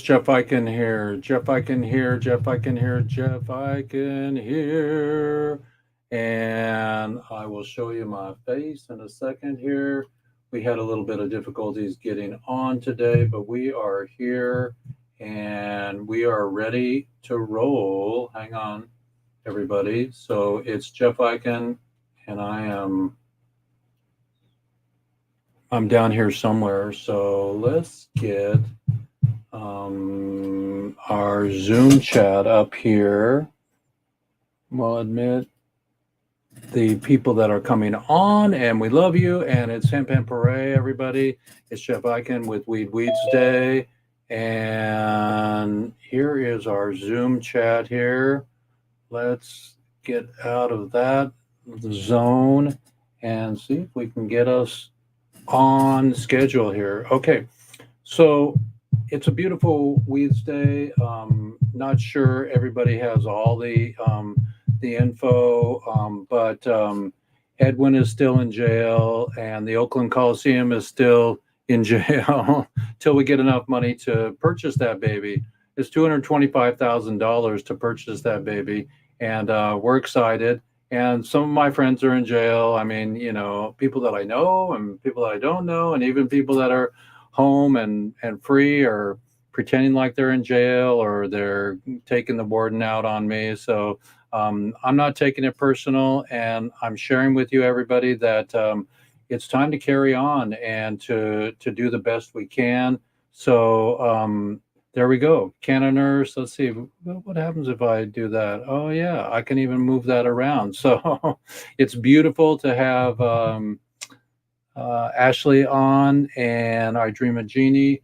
Jeff Eichen here. Jeff Eichen here. Jeff Eichen here. Jeff Eichen here. And I will show you my face in a second here. We had a little bit of difficulties getting on today, but we are here and we are ready to roll. Hang on, everybody. So it's Jeff Eichen, and I'm down here somewhere. So let's get our Zoom chat up here. We'll admit the people that are coming on, and we love you. And it's Sampan Pare, everybody. It's Jeff Eichen with Weeds Day. And here is our Zoom chat here. Let's get out of that zone and see if we can get us on schedule here. Okay, so it's a beautiful Weeds Day. Not sure everybody has all the info, but Edwin is still in jail, and the Oakland Coliseum is still in jail till we get enough money to purchase that baby. It's $225,000 to purchase that baby, and we're excited. And some of my friends are in jail. I mean, you know, people that I know and people that I don't know, and even people that are home and free or pretending like they're in jail, or they're taking the warden out on me. So I'm not taking it personal, and I'm sharing with you, everybody, that it's time to carry on and to do the best we can. So there we go. Canna nurse. Let's see what happens if I do that. Oh yeah, I can even move that around. So it's beautiful to have Ashley on, and I Dream of Jeannie.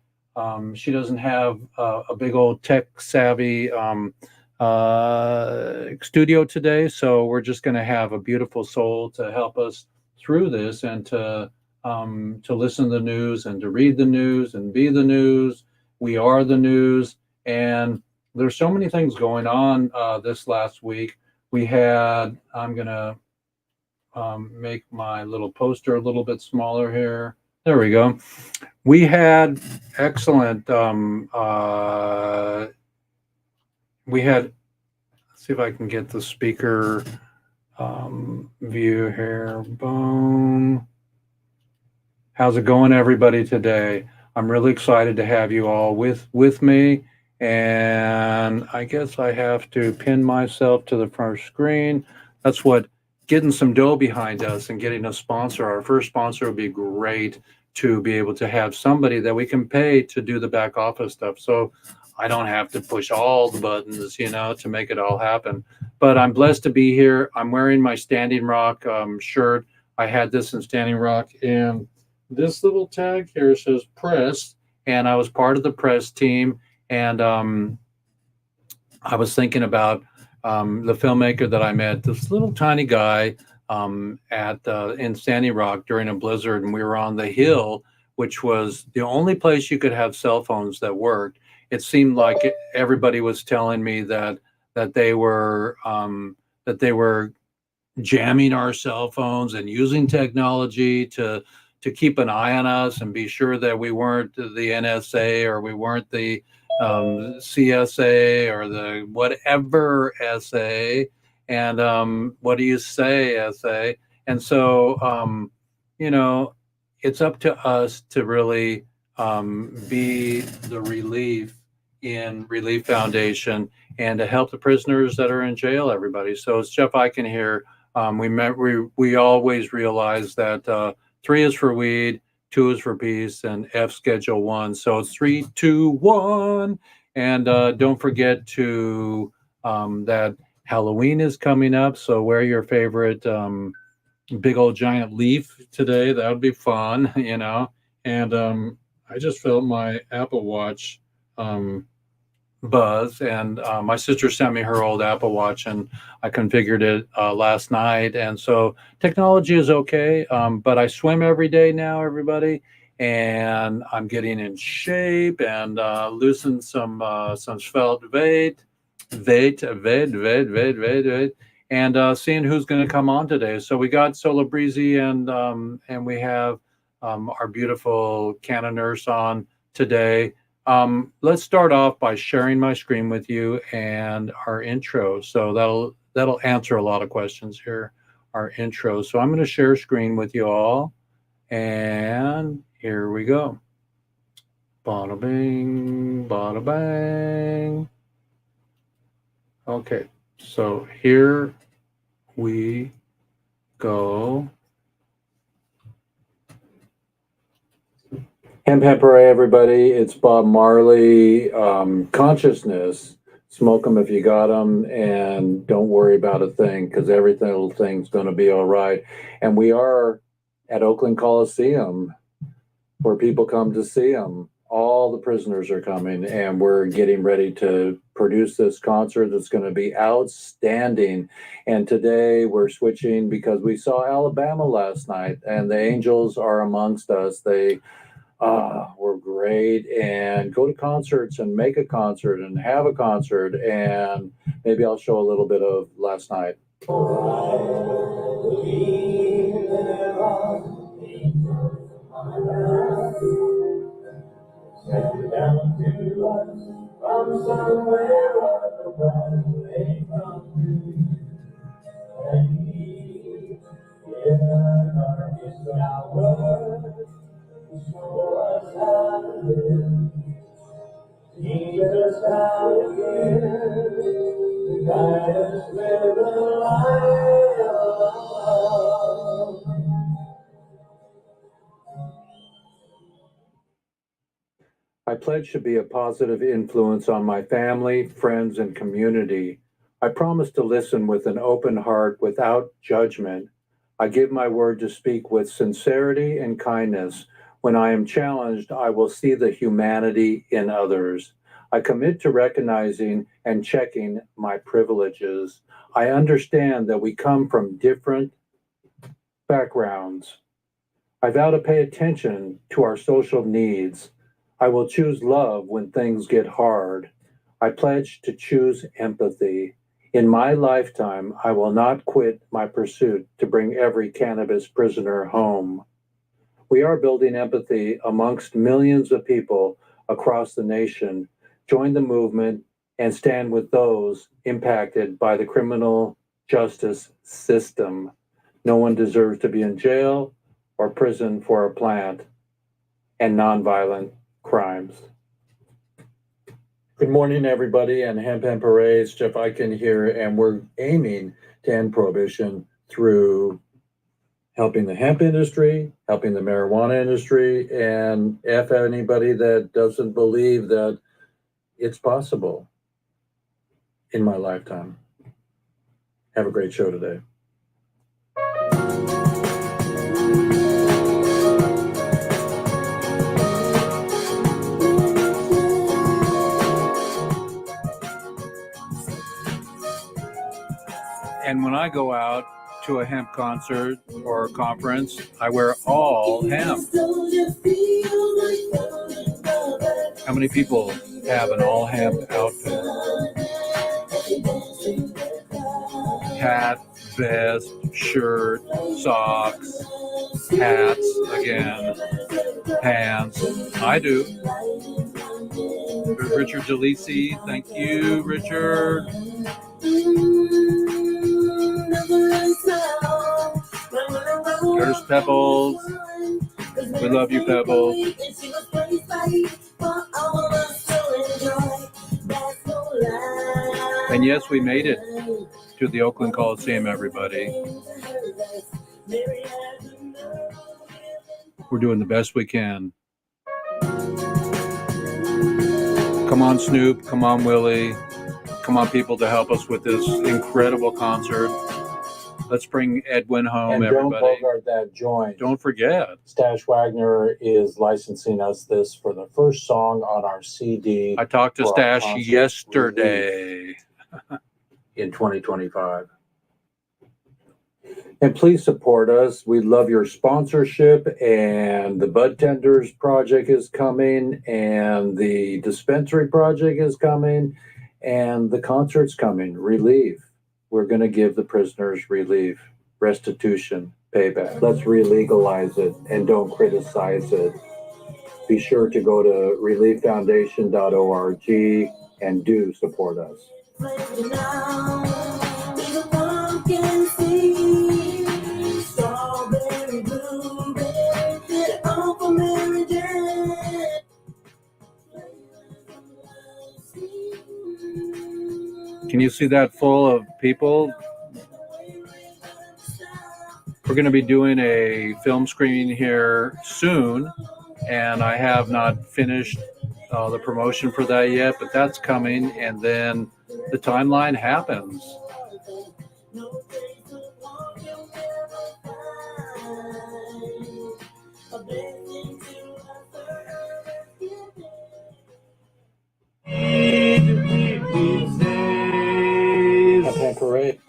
She doesn't have a big old tech savvy studio today, so we're just going to have a beautiful soul to help us through this, and to listen to the news, and to read the news, and be the news. We are the news, and there's so many things going on this last week. We had, I'm going to make my little poster a little bit smaller here. There we go. We had excellent, we had, let's see if I can get the speaker view here. Boom. How's it going, everybody, today? I'm really excited to have you all with me. And I guess I have to pin myself to the first screen. That's what getting some dough behind us and getting a sponsor. Our first sponsor would be great, to be able to have somebody that we can pay to do the back office stuff. So I don't have to push all the buttons, you know, to make it all happen. But I'm blessed to be here. I'm wearing my Standing Rock shirt. I had this in Standing Rock, and this little tag here says press, and I was part of the press team. And I was thinking about the filmmaker that I met, this little tiny guy in Standing Rock during a blizzard, and we were on the hill, which was the only place you could have cell phones that worked. It seemed like everybody was telling me that they were jamming our cell phones and using technology to keep an eye on us and be sure that we weren't the NSA, or we weren't the CSA, or the whatever SA. And what do you say, SA? And so, you know, it's up to us to really be the relief in Relief Foundation, and to help the prisoners that are in jail, everybody. So it's Jeff Eichen here. We always realize that 3 is for weed, 2 is for peace, and F Schedule 1. So it's 3, 2, 1. And don't forget to that Halloween is coming up. So wear your favorite big old giant leaf today. That would be fun, you know. And I just felt my Apple Watch buzz, and my sister sent me her old Apple Watch, and I configured it last night. And so technology is okay, but I swim every day now, everybody, and I'm getting in shape, and losing some svelte weight, and seeing who's going to come on today. So we got Sola Breezy, and we have our beautiful Canna nurse on today. Let's start off by sharing my screen with you and our intro. So that'll answer a lot of questions here. Our intro. So I'm going to share screen with you all, and here we go. Bada bing, bada bang. Okay, so here we go. Hemp Hooray, everybody. It's Bob Marley. Consciousness. Smoke them if you got them, and don't worry about a thing, because everything's going to be all right. And we are at Oakland Coliseum, where people come to see them. All the prisoners are coming, and we're getting ready to produce this concert that's going to be outstanding. And today we're switching because we saw Alabama last night, and the Angels are amongst us. They were great, and go to concerts and make a concert and have a concert. And maybe I'll show a little bit of last night. Sent down to us from somewhere up above, they come and He in our hour, show us how to live, teach us how to give, guide us with the light of love. I pledge to be a positive influence on my family, friends, and community. I promise to listen with an open heart without judgment. I give my word to speak with sincerity and kindness. When I am challenged, I will see the humanity in others. I commit to recognizing and checking my privileges. I understand that we come from different backgrounds. I vow to pay attention to our social needs. I will choose love when things get hard. I pledge to choose empathy. In my lifetime, I will not quit my pursuit to bring every cannabis prisoner home. We are building empathy amongst millions of people across the nation. Join the movement and stand with those impacted by the criminal justice system. No one deserves to be in jail or prison for a plant and nonviolent crimes. Good morning, everybody, and Hemp Hooray. It's Jeff Eichen here, and we're aiming to end prohibition through helping the hemp industry, helping the marijuana industry, and F anybody that doesn't believe that it's possible in my lifetime. Have a great show today. And when I go out to a hemp concert or a conference, I wear all hemp. How many people have an all hemp outfit? Hat, vest, shirt, socks, hats, again, pants. I do. Richard DeLisi, thank you, Richard. There's Pebbles. We love you, Pebbles. And yes, we made it to the Oakland Coliseum, everybody. We're doing the best we can. Come on, Snoop. Come on, Willie. Come on, people, to help us with this incredible concert. Let's bring Edwin home, and everybody. Don't bogart that joint. Don't forget. Stash Wagner is licensing us this for the first song on our CD. I talked to Stash yesterday. In 2025. And please support us. We love your sponsorship. And the Bud Tenders project is coming. And the dispensary project is coming. And the concert's coming. Relief. We're going to give the prisoners relief, restitution, payback. Let's re-legalize it and don't criticize it. be sure to go to relieffoundation.org and do support us. Can you see that full of people? We're going to be doing a film screening here soon, and I have not finished the promotion for that yet, but that's coming, and then the timeline happens. Happy parade.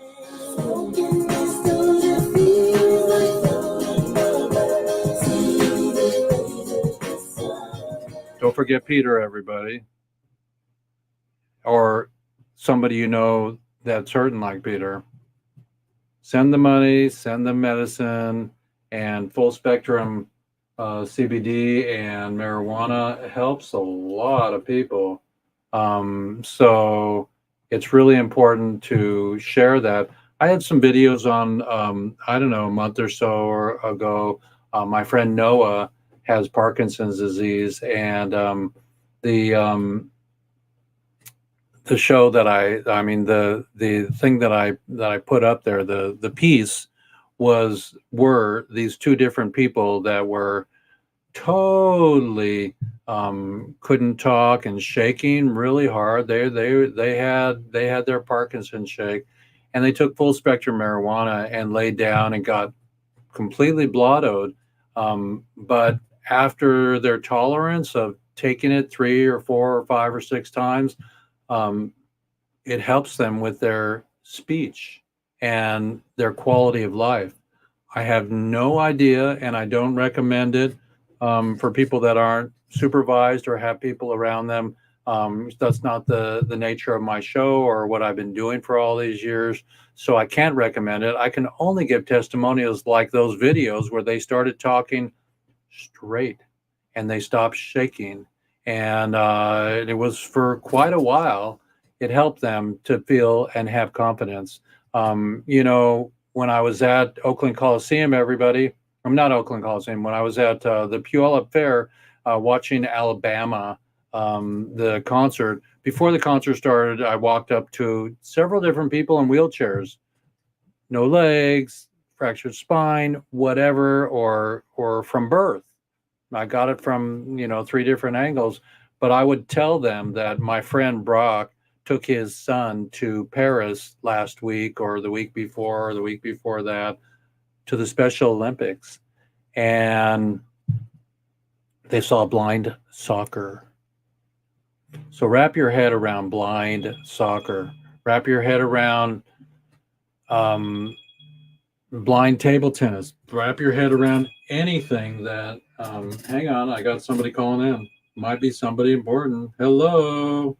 Don't forget Peter, everybody. Or somebody you know that's hurting like Peter. Send the money, send the medicine, and full spectrum CBD and marijuana helps a lot of people. So it's really important to share that. I had some videos on, I don't know, a month or so ago. My friend Noah has Parkinson's disease, and the show that I mean the thing that I put up there, the piece were these two different people that were totally couldn't talk and shaking really hard. They had their Parkinson's shake, and they took full spectrum marijuana and laid down and got completely blottoed. But after their tolerance of taking it 3 or 4 or 5 or 6 times, it helps them with their speech and their quality of life. I have no idea, and I don't recommend it for people that aren't supervised or have people around them. That's not the nature of my show or what I've been doing for all these years. So I can't recommend it. I can only give testimonials like those videos where they started talking straight and they stopped shaking. And it was for quite a while. It helped them to feel and have confidence. When I was at Oakland Coliseum, I'm not Oakland Coliseum, when I was at the Puyallup Fair watching Alabama, the concert, before the concert started, I walked up to several different people in wheelchairs, no legs, fractured spine, whatever, or from birth. I got it from 3 different angles, but I would tell them that my friend Brock took his son to Paris last week or the week before or the week before that to the Special Olympics, and they saw blind soccer. So wrap your head around blind soccer. Wrap your head around blind table tennis. Wrap your head around anything that, hang on, I got somebody calling in. Might be somebody important. Hello.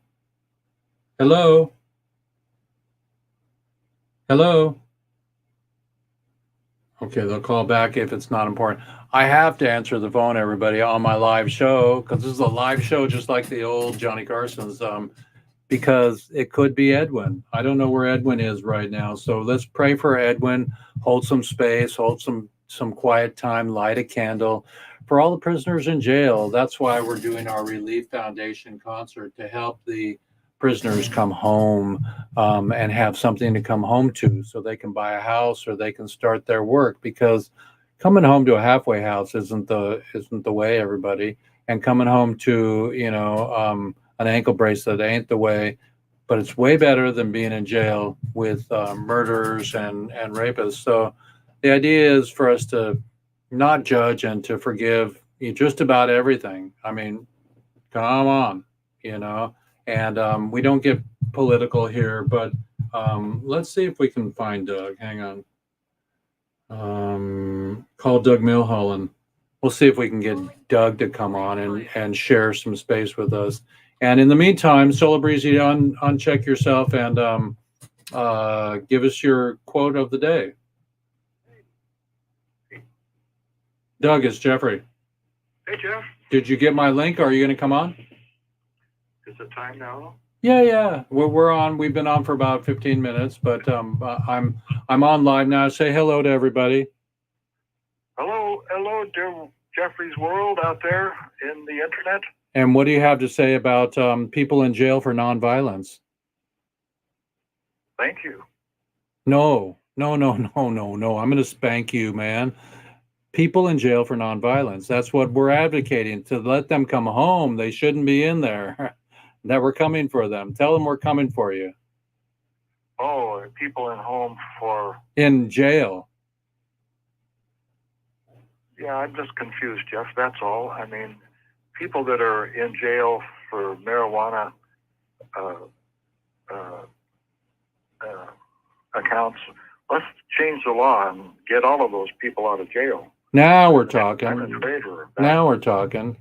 Hello. Hello. Okay, they'll call back if it's not important. I have to answer the phone, everybody, on my live show, because this is a live show just like the old Johnny Carson's, because it could be Edwin. I don't know where Edwin is right now. So let's pray for Edwin, hold some space, hold some quiet time, light a candle. For all the prisoners in jail, that's why we're doing our Relief Foundation concert, to help the prisoners come home and have something to come home to, so they can buy a house or they can start their work. Because coming home to a halfway house isn't the way, everybody. And coming home to an ankle bracelet ain't the way. But it's way better than being in jail with murderers and rapists. So the idea is for us to not judge and to forgive just about everything. I mean, come on, and we don't get political here, but let's see if we can find Doug. Hang on. Call Doug Milholland. We'll see if we can get Doug to come on and share some space with us. And in the meantime, Solar Breezy, uncheck yourself and give us your quote of the day. Doug, it's Jeffrey. Hey, Jeff. Did you get my link? Or are you going to come on? Is it time now? Yeah. We're on. We've been on for about 15 minutes, but I'm on live now. Say hello to everybody. Hello, dear Jeffrey's world out there in the internet. And what do you have to say about people in jail for nonviolence? Thank you. No. I'm going to spank you, man. People in jail for nonviolence. That's what we're advocating, to let them come home. They shouldn't be in there. That we're coming for them. Tell them we're coming for you. Oh, people in jail. Yeah, I'm just confused, Jeff. That's all. I mean, people that are in jail for marijuana accounts. Let's change the law and get all of those people out of jail. Now we're talking. I'm in favor of that. Now we're talking.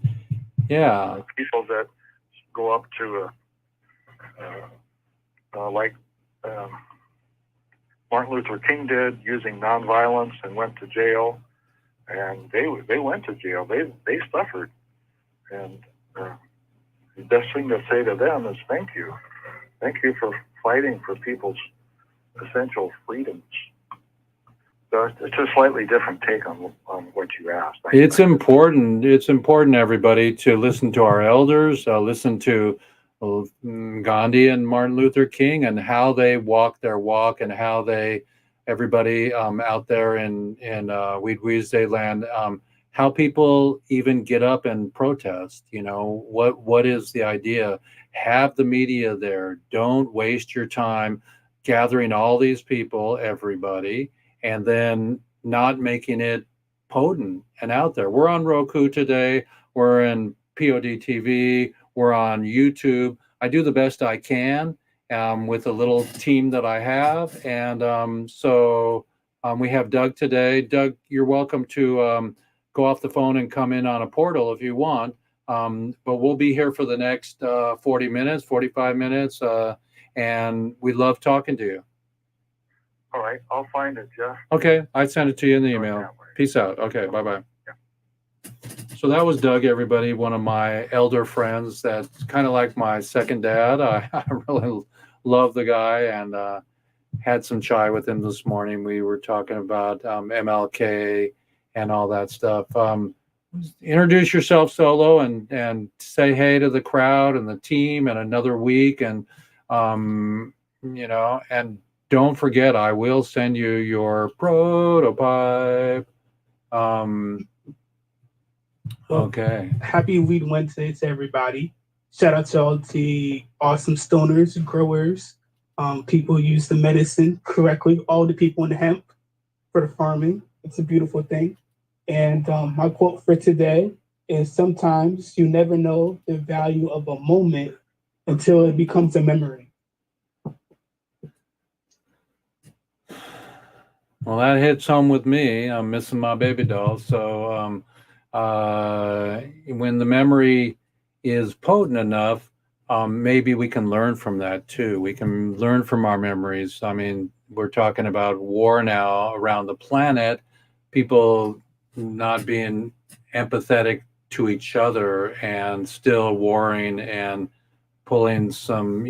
Yeah. People that go up to like Martin Luther King did, using nonviolence, and went to jail. And they went to jail. They suffered. And the best thing to say to them is thank you. Thank you for fighting for people's essential freedoms. So it's a slightly different take on what you asked. It's important. It's important, everybody, to listen to our elders, listen to Gandhi and Martin Luther King, and how they walk their walk, and how everybody out there in WEEDSDAY land, how people even get up and protest. You know, what is the idea? Have the media there. Don't waste your time gathering all these people, everybody, and then not making it potent and out there. We're on Roku today. We're in POD TV. We're on YouTube. I do the best I can with the little team that I have. And so we have Doug today. Doug, you're welcome to go off the phone and come in on a portal if you want. But we'll be here for the next 40 minutes, 45 minutes. And we love talking to you. All right, I'll find it, Jeff. Okay, I sent it to you in the email. Peace out. Okay, bye-bye. Yeah. So that was Doug, everybody, one of my elder friends that's kind of like my second dad. I really love the guy, and had some chai with him this morning. We were talking about MLK and all that stuff. Introduce yourself solo and say hey to the crowd and the team, and another week. And, and don't forget, I will send you your prototype. Okay. Happy Weed Wednesday to everybody. Shout out to all the awesome stoners, growers, people who use the medicine correctly, all the people in the hemp for the farming. It's a beautiful thing. And my quote for today is, sometimes you never know the value of a moment until it becomes a memory. Well, that hits home with me. I'm missing my baby doll. So when the memory is potent enough, maybe we can learn from that too. We can learn from our memories. I mean, we're talking about war now around the planet, people not being empathetic to each other and still warring and pulling some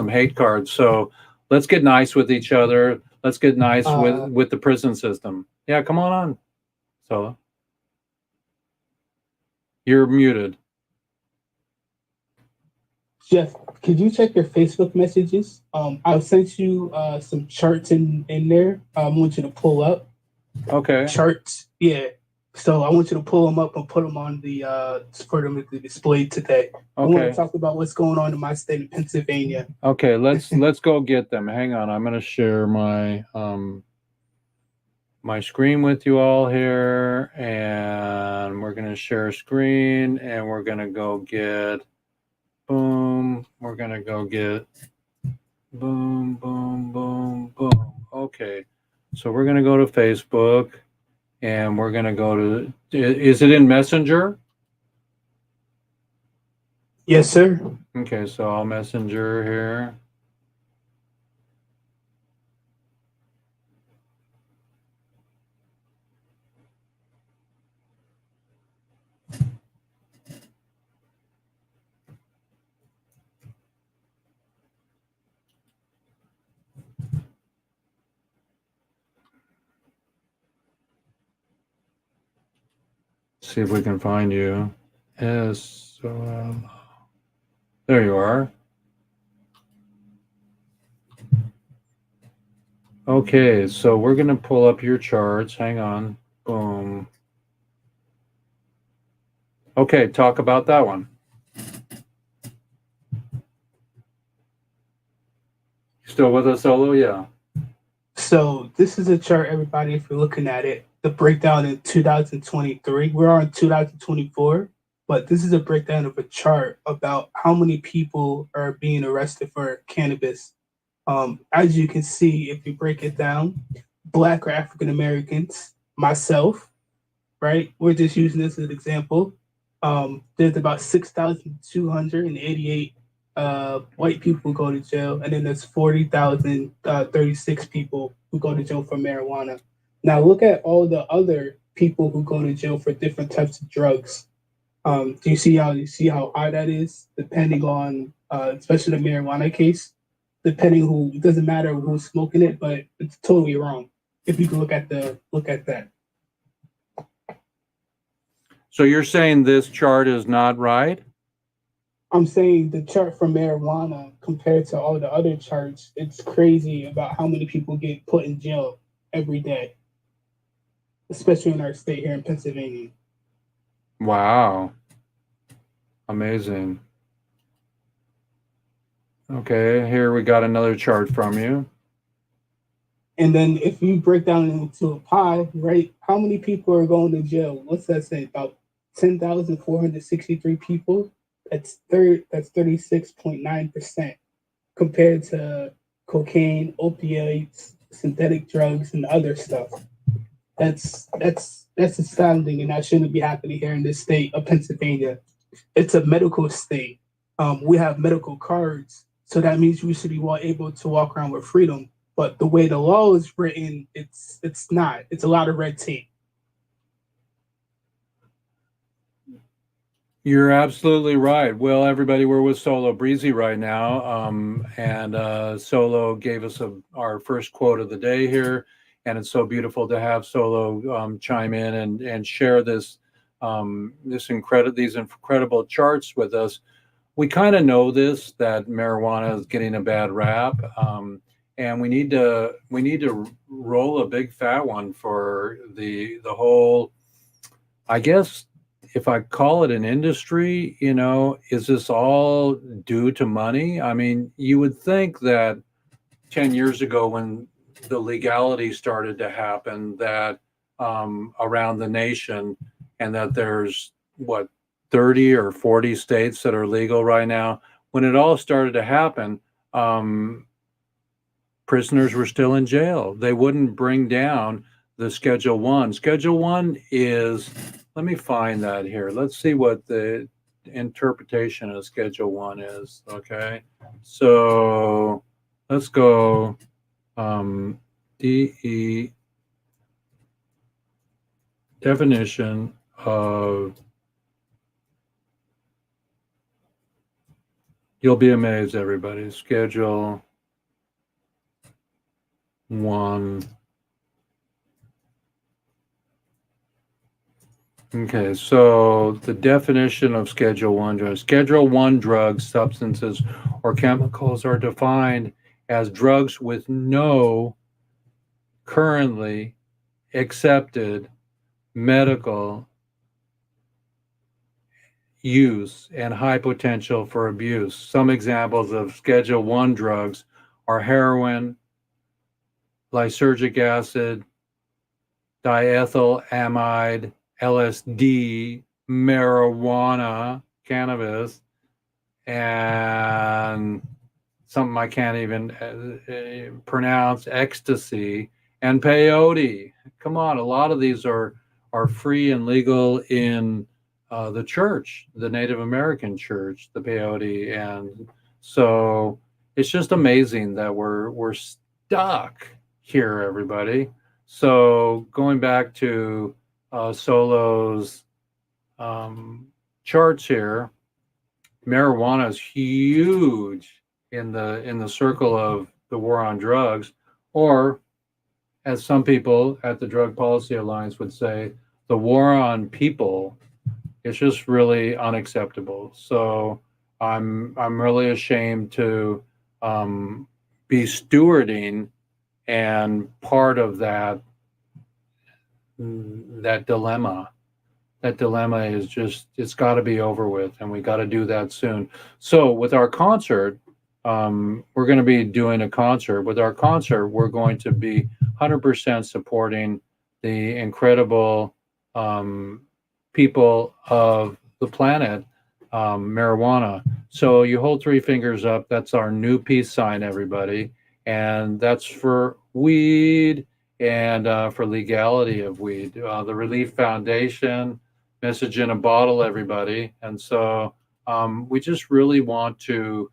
hate cards. So let's get nice with each other. Let's get nice with the prison system. Yeah, come on. So you're muted. Jeff, could you check your Facebook messages? I sent you some charts in there. I want you to pull up. Okay. Charts, yeah. So I want you to pull them up and put them on for them to be displayed today. Okay. I want to talk about what's going on in my state of Pennsylvania. Okay, let's go get them. Hang on, I'm going to share my my screen with you all here, and we're going to share screen, and we're going to go get boom. We're going to go get boom, boom, boom, boom. Okay, so we're going to go to Facebook. And we're going to go to, is it in Messenger? Yes, sir. Okay, so I'll Messenger here. see if we can find you. Yes. There you are. Okay, so we're going to pull up your charts. Hang on. Boom. Okay, talk about that one. Still with us, Solo? Yeah. So this is a chart, everybody, if you're looking at it, the breakdown in 2023. We're on 2024, but this is a breakdown of a chart about how many people are being arrested for cannabis. As you can see, if you break it down, Black or African Americans, myself, right? We're just using this as an example. There's about 6,288 white people who go to jail, and then there's 40,036 people who go to jail for marijuana. Now look at all the other people who go to jail for different types of drugs. Do you see how high that is? Depending on, especially the marijuana case, depending who, it doesn't matter who's smoking it, but it's totally wrong. If you can look at that. So you're saying this chart is not right? I'm saying the chart for marijuana compared to all the other charts, it's crazy about how many people get put in jail every day, especially in our state here in Pennsylvania. Wow. Amazing. Okay, here we got another chart from you. And then if you break down into a pie, right, how many people are going to jail? What's that say? About 10,463 people. That's 36.9% compared to cocaine, opioids, synthetic drugs, and other stuff. That's astounding, and that shouldn't be happening here in this state of Pennsylvania. It's a medical state. We have medical cards, so that means we should be able to walk around with freedom. But the way the law is written, it's not. It's a lot of red tape. You're absolutely right. Well, everybody, we're with Solo Breezy right now, and Solo gave us our first quote of the day here, and it's so beautiful to have Solo chime in and share these incredible charts with us. We kind of know this, that marijuana is getting a bad rap, and we need to roll a big fat one for the whole, I guess, if I call it an industry, is this all due to money? I mean, you would think that 10 years ago when the legality started to happen, that around the nation, and that there's 30 or 40 states that are legal right now. When it all started to happen, prisoners were still in jail. They wouldn't bring down the Schedule 1. Schedule 1 is, let me find that here. Let's see what the interpretation of Schedule 1 is, okay? So let's go DE, definition of, you'll be amazed, everybody. Schedule 1. Okay, so the definition of Schedule 1 drugs. Schedule 1 drugs, substances, or chemicals are defined as drugs with no currently accepted medical use and high potential for abuse. Some examples of Schedule 1 drugs are heroin, lysergic acid, diethylamide, LSD, marijuana, cannabis, and something I can't even pronounce, ecstasy, and peyote. Come on, a lot of these are free and legal in the church, the Native American church, the peyote, and so it's just amazing that we're stuck here, everybody. So going back to Solo's charts here, marijuana is huge in the circle of the war on drugs, or as some people at the Drug Policy Alliance would say, the war on people is just really unacceptable. So I'm really ashamed to be stewarding and part of that dilemma. That dilemma is just, it's got to be over with, and we got to do that soon. So with our concert, we're going to be doing a concert. With our concert, we're going to be 100% supporting the incredible people of the planet, marijuana. So you hold three fingers up. That's our new peace sign, everybody. And that's for weed and for legality of weed. The Relief Foundation, message in a bottle, everybody. And so we just really want to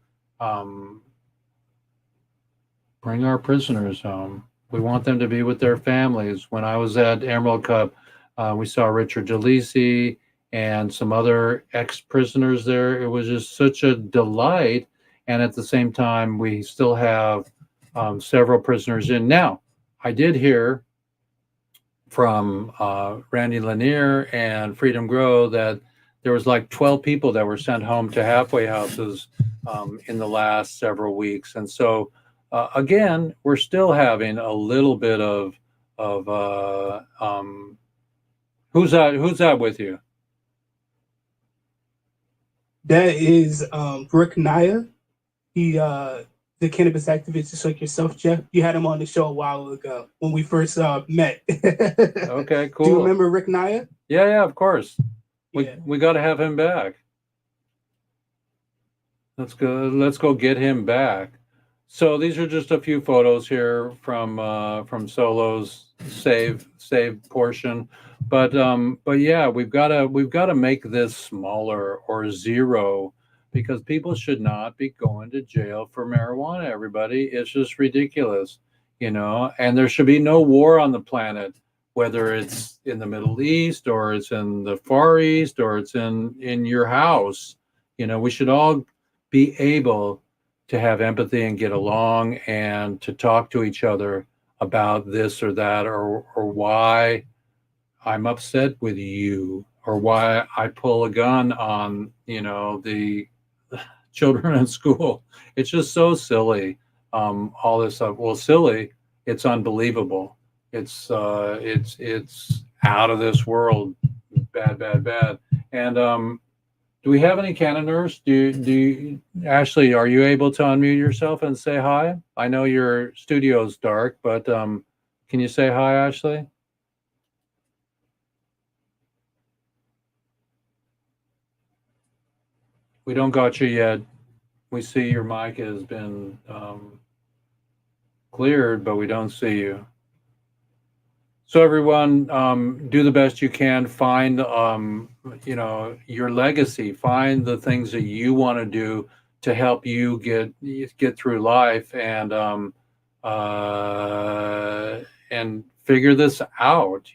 bring our prisoners home. We want them to be with their families. When I was at Emerald Cup, we saw Richard DeLisi and some other ex-prisoners there. It was just such a delight. And at the same time, we still have several prisoners in. Now, I did hear from Randy Lanier and Freedom Grow that there was like 12 people that were sent home to halfway houses in the last several weeks. And so, again, we're still having a little bit of who's that with you? That is Rick Naya. He the cannabis activist just like yourself, Jeff. You had him on the show a while ago when we first met. Okay, cool. Do you remember Rick Naya? Yeah, of course. Yeah. We got to have him back. Let's go get him back. So these are just a few photos here from Solo's save portion, but yeah, we've got to make this smaller or zero, because people should not be going to jail for marijuana. Everybody, it's just ridiculous, and there should be no war on the planet, whether it's in the Middle East or it's in the Far East or it's in your house. We should all be able to have empathy and get along and to talk to each other about this or that, or why I'm upset with you, or why I pull a gun on, the children in school. It's just so silly. All this stuff. Well, silly. It's unbelievable. It's out of this world. Bad. And do we have any Cannoners? Do you, Ashley, are you able to unmute yourself and say hi? I know your studio's dark, but can you say hi, Ashley? We don't got you yet. We see your mic has been cleared, but we don't see you. So everyone, do the best you can. Find, your legacy. Find the things that you want to do to help you get through life, and figure this out.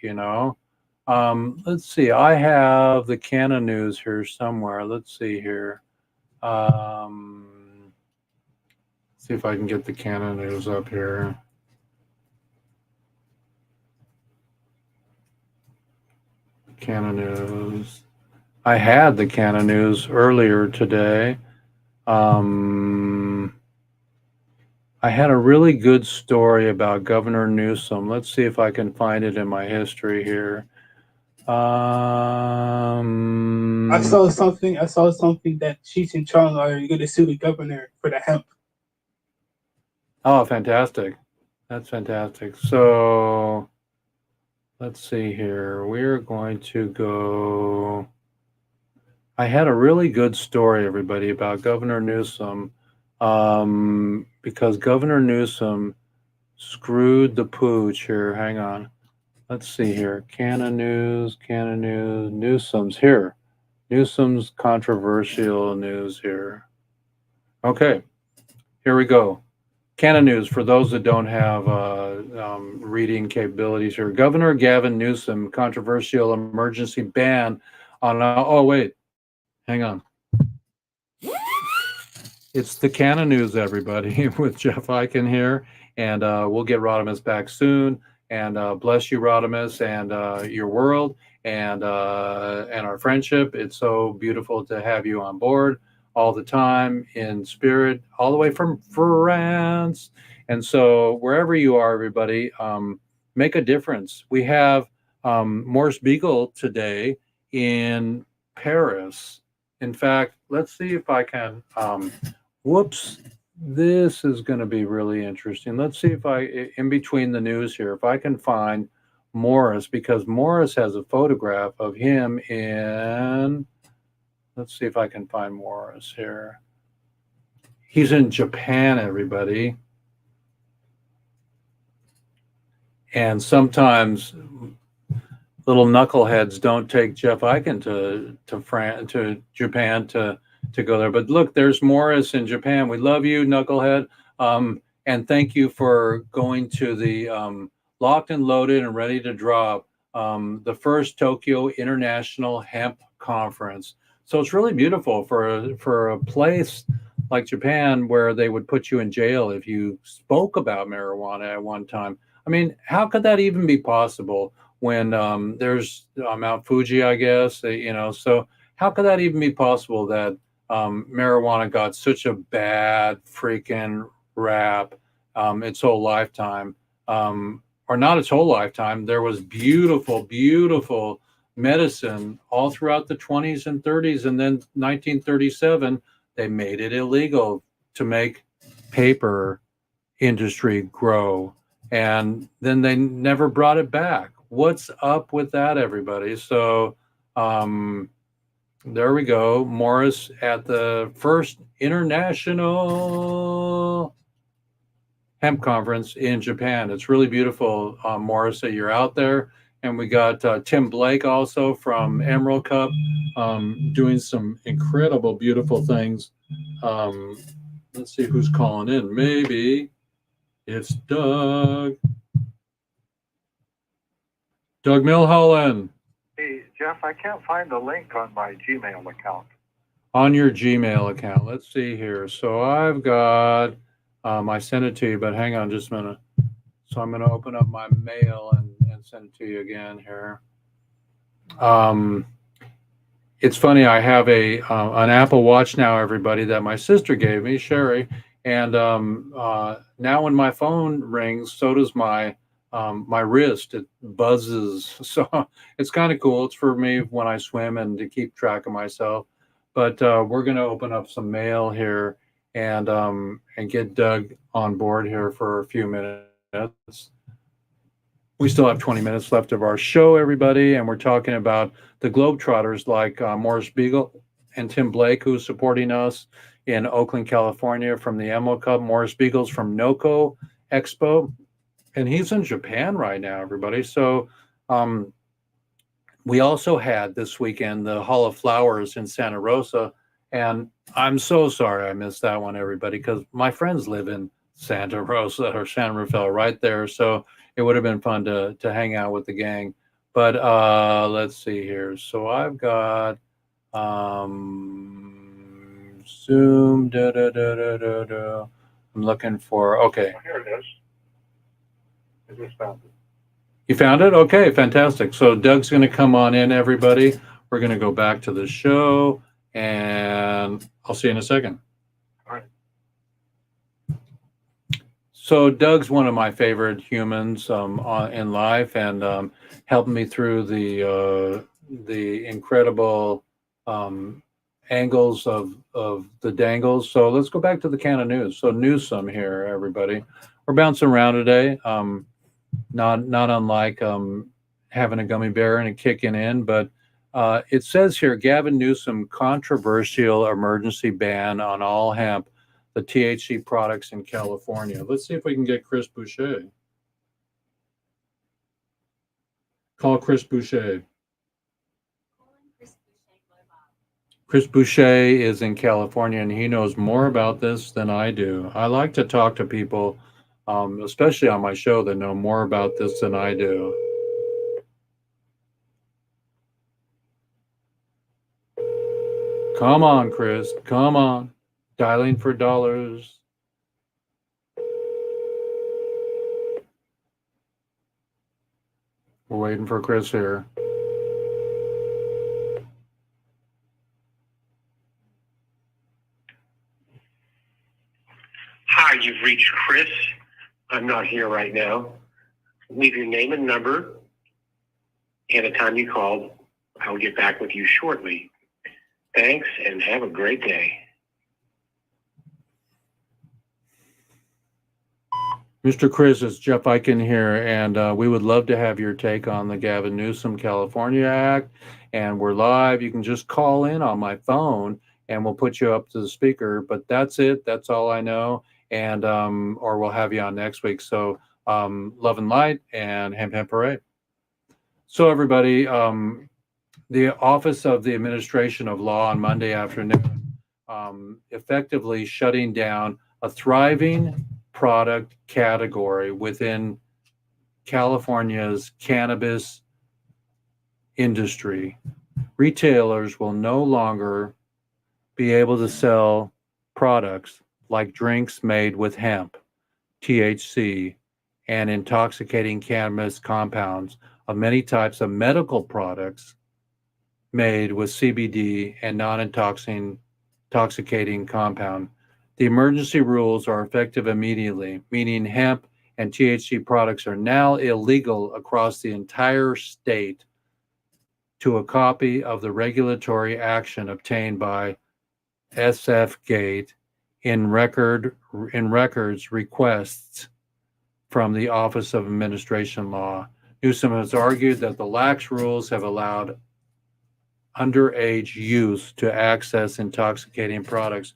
Let's see. I have the Canna news here somewhere. Let's see here. See if I can get the Canna news up here. Canna news. I had the Canna news earlier today. I had a really good story about Governor Newsom. Let's see if I can find it in my history here. I saw something that Cheech and Chong are going to sue the governor for the hemp. Oh, fantastic. That's fantastic. So let's see here. We're going to go. I had a really good story, everybody, about Governor Newsom, because Governor Newsom screwed the pooch here. Hang on. Let's see here. Canna news, Newsom's here. Newsom's controversial news here. Okay, here we go. Canna news, for those that don't have reading capabilities here. Governor Gavin Newsom, controversial emergency ban on, oh wait, hang on. It's the Canna news, everybody, with Jeff Eichen here, and we'll get Rodimus back soon. And bless you, Rodimus, and your world. and our friendship. It's so beautiful to have you on board all the time in spirit, all the way from France. And so wherever you are, everybody, make a difference. We have Morse Beagle today in Paris. In fact, let's see if I can. Whoops, this is going to be really interesting. Let's see if in between the news here, if I can find Morris, because Morris has a photograph of him in. Let's see if I can find Morris here. He's in Japan, everybody. And sometimes little knuckleheads don't take Jeff Eichen to Japan to go there. But look, there's Morris in Japan. We love you, knucklehead. And thank you for going to the Locked and Loaded and Ready to Drop, the first Tokyo International Hemp Conference. So it's really beautiful for a place like Japan where they would put you in jail if you spoke about marijuana at one time. I mean, how could that even be possible when there's Mount Fuji, I guess, so how could that even be possible that marijuana got such a bad freaking rap its whole lifetime, or not its whole lifetime? There was beautiful, beautiful medicine all throughout the 20s and 30s, and then 1937 they made it illegal to make paper industry grow, and then they never brought it back. What's up with that, everybody? So there we go. Morris at the first international hemp conference in Japan. It's really beautiful, Morris, that you're out there. And we got Tim Blake also from Emerald Cup doing some incredible, beautiful things. Let's see who's calling in. Maybe it's Doug. Doug Milholland. Hey, Jeff, I can't find the link on my Gmail account. On your Gmail account. Let's see here. So I've got, I sent it to you, but hang on just a minute. So I'm going to open up my mail and send it to you again here. It's funny, I have an Apple Watch now, everybody, that my sister gave me, Sherry. And now when my phone rings, so does my wrist. It buzzes. So it's kind of cool. It's for me when I swim and to keep track of myself. But we're going to open up some mail here and get Doug on board here for a few minutes. We still have 20 minutes left of our show, everybody, and we're talking about the Globetrotters like Morris Beagle and Tim Blake, who's supporting us in Oakland, California from the Emerald Cup. Morris Beagle's from NOCO Expo, and he's in Japan right now, everybody. So we also had this weekend the Hall of Flowers in Santa Rosa, and I'm so sorry I missed that one, everybody, because my friends live in Santa Rosa or San Rafael right there. So it would have been fun to hang out with the gang. But let's see here. So I've got Zoom. I'm looking for, okay. Oh, here it is. I just found it. You found it? Okay, fantastic. So Doug's going to come on in, everybody. We're going to go back to the show, and I'll see you in a second. All right. So Doug's one of my favorite humans in life, and helped me through the incredible angles of the dangles. So let's go back to the Canna news. So Newsome here, everybody. We're bouncing around today. Not unlike having a gummy bear and a kicking in, but it says here, Gavin Newsom controversial emergency ban on all hemp, the THC products in California. Let's see if we can get Chris Boucher. Call Chris Boucher. Chris Boucher is in California, and he knows more about this than I do. I like to talk to people, especially on my show, that know more about this than I do. Come on, Chris. Come on. Dialing for dollars. We're waiting for Chris here. Hi, you've reached Chris. I'm not here right now. Leave your name and number and the time you called. I'll get back with you shortly. Thanks, and have a great day. Mr. Chris, it's Jeff Eichen here, and we would love to have your take on the Gavin Newsom California Act. And we're live. You can just call in on my phone, and we'll put you up to the speaker. But that's it. That's all I know. And or we'll have you on next week. So love and light, and hemp hemp hooray. So everybody, the Office of the Administration of Law on Monday afternoon effectively shutting down a thriving product category within California's cannabis industry. Retailers will no longer be able to sell products like drinks made with hemp, THC, and intoxicating cannabis compounds of many types of medical products made with CBD and non-intoxicating compound. The emergency rules are effective immediately, meaning hemp and THC products are now illegal across the entire state. To a copy of the regulatory action obtained by SF Gate in records requests from the Office of Administration Law. Newsom has argued that the lax rules have allowed underage youth to access intoxicating products.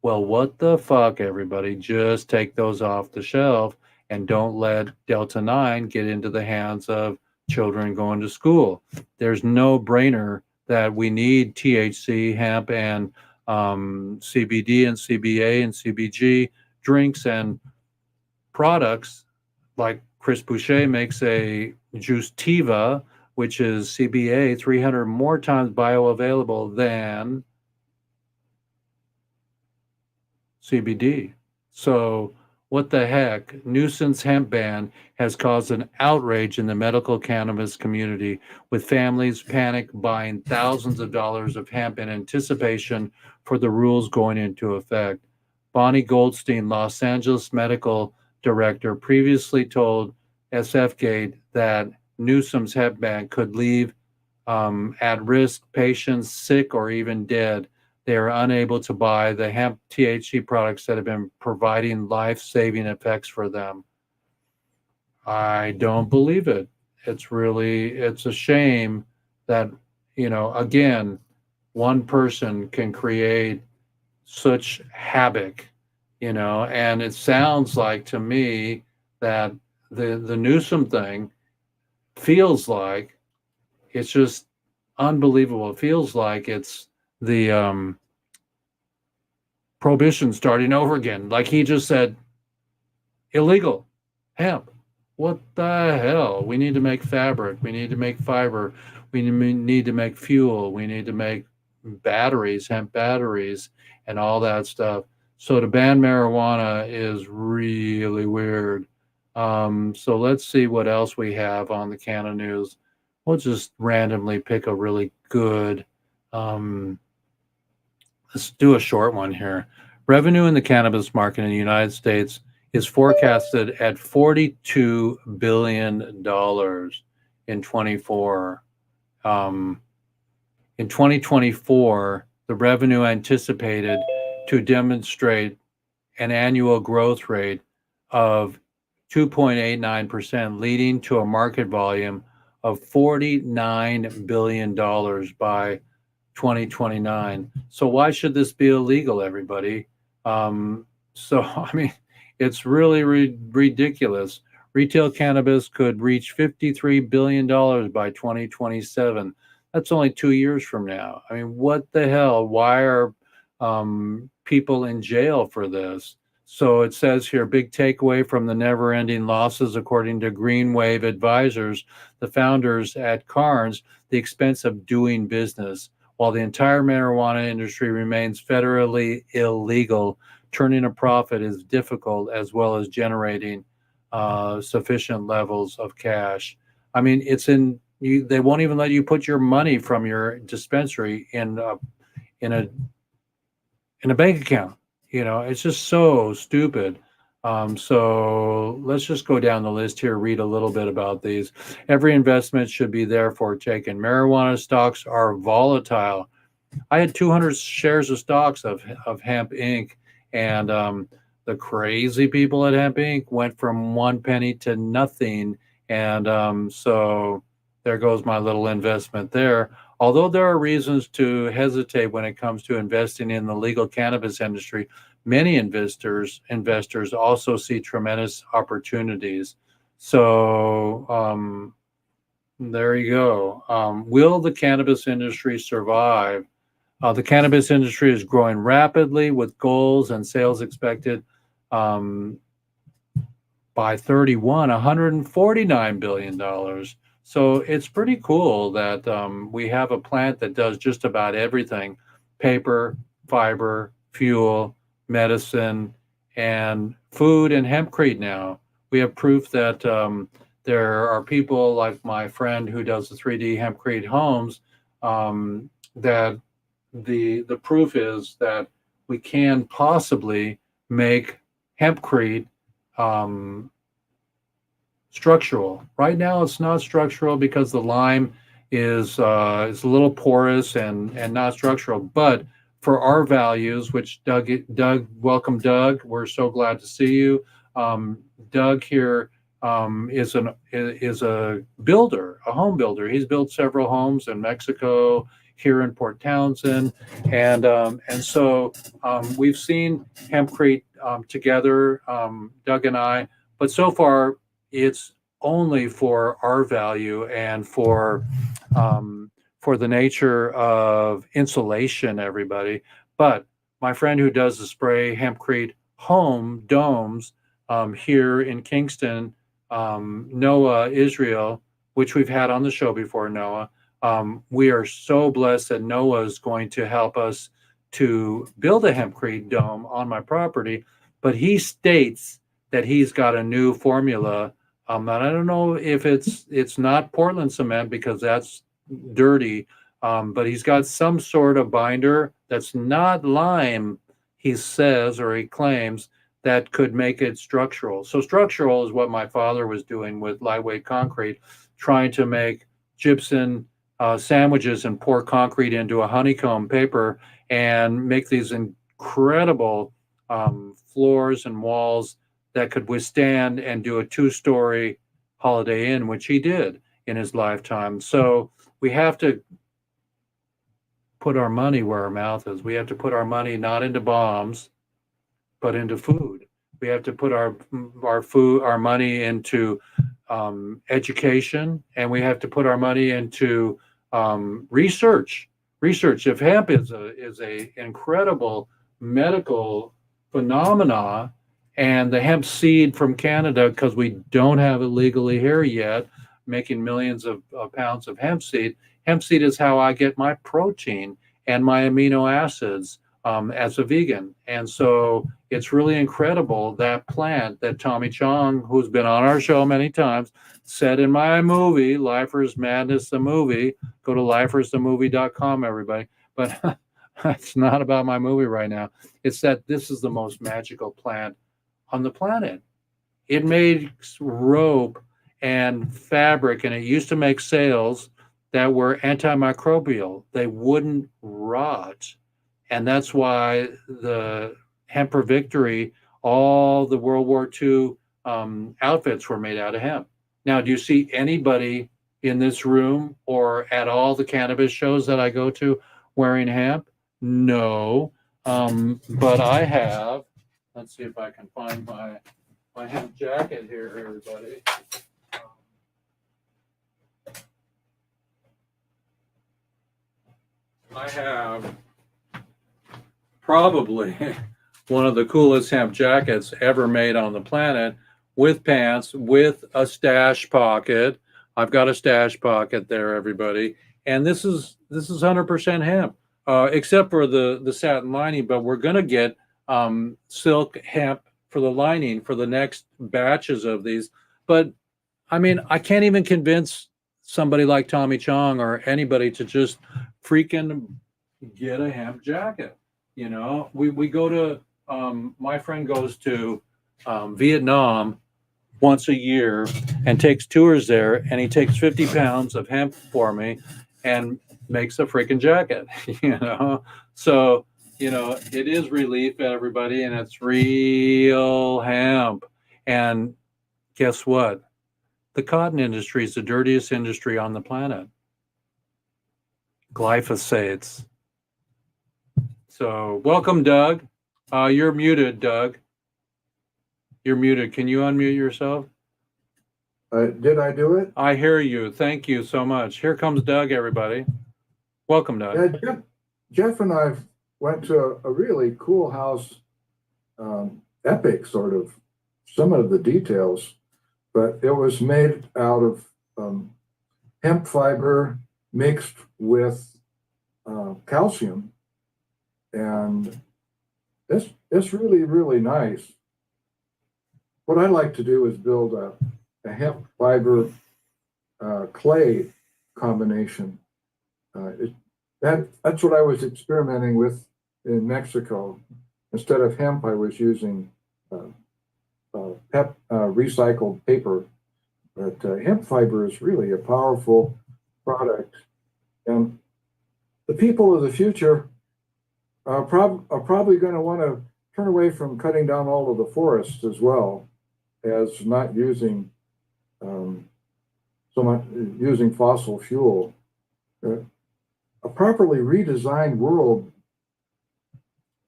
Well, what the fuck, everybody? Just take those off the shelf and don't let Delta 9 get into the hands of children going to school. There's no brainer that we need THC, hemp, and CBD and CBA and CBG drinks and products. Like Chris Boucher makes a juice Tiva, which is CBA 300 more times bioavailable than CBD. So what the heck? Newsom's hemp ban has caused an outrage in the medical cannabis community, with families panic buying thousands of dollars of hemp in anticipation for the rules going into effect. Bonnie Goldstein, Los Angeles medical director, previously told SFGate that Newsom's hemp ban could leave at-risk patients sick or even dead. They are unable to buy the hemp THC products that have been providing life-saving effects for them. I don't believe it. It's a shame that, again, one person can create such havoc, and it sounds like to me that the Newsom thing feels like it's just unbelievable. It feels like it's the prohibition starting over again. Like he just said, illegal hemp. What the hell? We need to make fabric. We need to make fiber. We need to make fuel. We need to make batteries, hemp batteries, and all that stuff. So to ban marijuana is really weird. So let's see what else we have on the Canna News. We'll just randomly pick a really good, let's do a short one here. Revenue in the cannabis market in the United States is forecasted at $42 billion in 24. In 2024, the revenue anticipated to demonstrate an annual growth rate of 2.89%, leading to a market volume of $49 billion by 2029. So why should this be illegal, everybody? It's really ridiculous. Retail cannabis could reach $53 billion by 2027. That's only 2 years from now. I mean, what the hell? Why are people in jail for this? So it says here, big takeaway from the never-ending losses, according to Greenwave Advisors, the founders at Carnes, the expense of doing business. While the entire marijuana industry remains federally illegal, turning a profit is difficult, as well as generating sufficient levels of cash. I mean, they won't even let you put your money from your dispensary in a bank account. It's just so stupid. So let's just go down the list here, read a little bit about these. Every investment should be therefore taken. Marijuana stocks are volatile. I had 200 shares of stocks of Hemp Inc. And the crazy people at Hemp Inc. went from 1 penny to nothing. And so there goes my little investment there. Although there are reasons to hesitate when it comes to investing in the legal cannabis industry, many investors also see tremendous opportunities. So there you go. Will the cannabis industry survive? The cannabis industry is growing rapidly with goals and sales expected by 31, $149 billion. So it's pretty cool that we have a plant that does just about everything: paper, fiber, fuel, medicine, and food and hempcrete now. We have proof that there are people like my friend who does the 3D hempcrete homes, that the proof is that we can possibly make hempcrete structural. Right now, it's not structural because the lime is a little porous and not structural. But for our values, which Doug, welcome, Doug. We're so glad to see you. Doug here is a builder, a home builder. He's built several homes in Mexico, here in Port Townsend, and so we've seen hempcrete together, Doug and I. But so far, it's only for our value and for the nature of insulation, everybody. But my friend who does the spray hempcrete home domes here in Kingston, Noah Israel, which we've had on the show before, Noah. We are so blessed that Noah is going to help us to build a hempcrete dome on my property. But he states that he's got a new formula. And I don't know if it's not Portland cement because that's dirty, but he's got some sort of binder that's not lime, he says, or he claims, that could make it structural. So structural is what my father was doing with lightweight concrete, trying to make gypsum sandwiches and pour concrete into a honeycomb paper and make these incredible floors and walls that could withstand and do a 2-story Holiday Inn, which he did in his lifetime. So we have to put our money where our mouth is. We have to put our money not into bombs, but into food. We have to put our money into education, and we have to put our money into research. If hemp is a incredible medical phenomena, and the hemp seed from Canada, because we don't have it legally here yet, making millions of pounds of hemp seed. Hemp seed is how I get my protein and my amino acids as a vegan. And so it's really incredible, that plant that Tommy Chong, who's been on our show many times, said in my movie, Lifers Madness, the movie. Go to lifersthemovie.com, everybody. But it's not about my movie right now. It's that this is the most magical plant on the planet. It makes rope and fabric, and it used to make sails that were antimicrobial. They wouldn't rot. And that's why the Hemp for Victory, all the World War II outfits were made out of hemp. Now, do you see anybody in this room or at all the cannabis shows that I go to wearing hemp? No. But I have. Let's see if I can find my hemp jacket here, everybody. I have probably one of the coolest hemp jackets ever made on the planet, with pants, with a stash pocket. I've got a stash pocket there, everybody. And this is 100% hemp, except for the satin lining. But we're going to get silk hemp for the lining for the next batches of these. But I mean, I can't even convince somebody like Tommy Chong or anybody to just freaking get a hemp jacket. You know, we go to my friend goes to Vietnam once a year and takes tours there, and he takes 50 pounds of hemp for me and makes a freaking jacket. So it is relief, everybody, and it's real hemp. And guess what? The cotton industry is the dirtiest industry on the planet. Glyphosates. So welcome, Doug. You're muted, Doug. You're muted. Can you unmute yourself? Did I do it? I hear you. Thank you so much. Here comes Doug, everybody. Welcome, Doug. Yeah, Jeff and I went to a really cool house, epic sort of, some of the details, but it was made out of hemp fiber mixed with calcium, and it's really, really nice. What I like to do is build a hemp fiber clay combination. That's what I was experimenting with in Mexico. Instead of hemp, I was using recycled paper. But hemp fiber is really a powerful product, and the people of the future are probably going to want to turn away from cutting down all of the forests as well as not using so much using fossil fuel. A properly redesigned world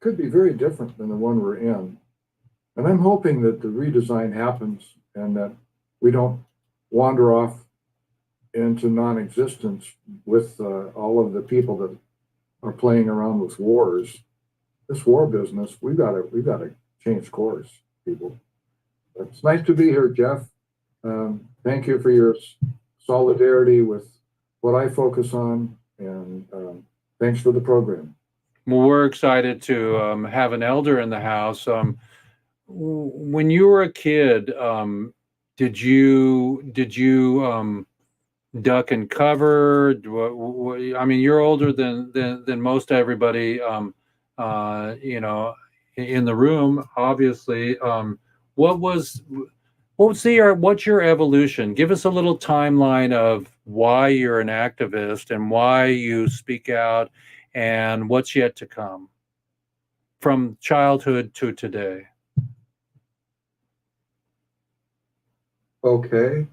could be very different than the one we're in. And I'm hoping that the redesign happens and that we don't wander off into non-existence with all of the people that are playing around with wars. This war business, we've got to change course, people. It's nice to be here, Jeff. Thank you for your solidarity with what I focus on, and thanks for the program. Well, we're excited to have an elder in the house. When you were a kid, did you duck and cover? I mean, you're older than most everybody, in the room, obviously. What's your evolution? Give us a little timeline of why you're an activist and why you speak out and what's yet to come from childhood to today. Okay.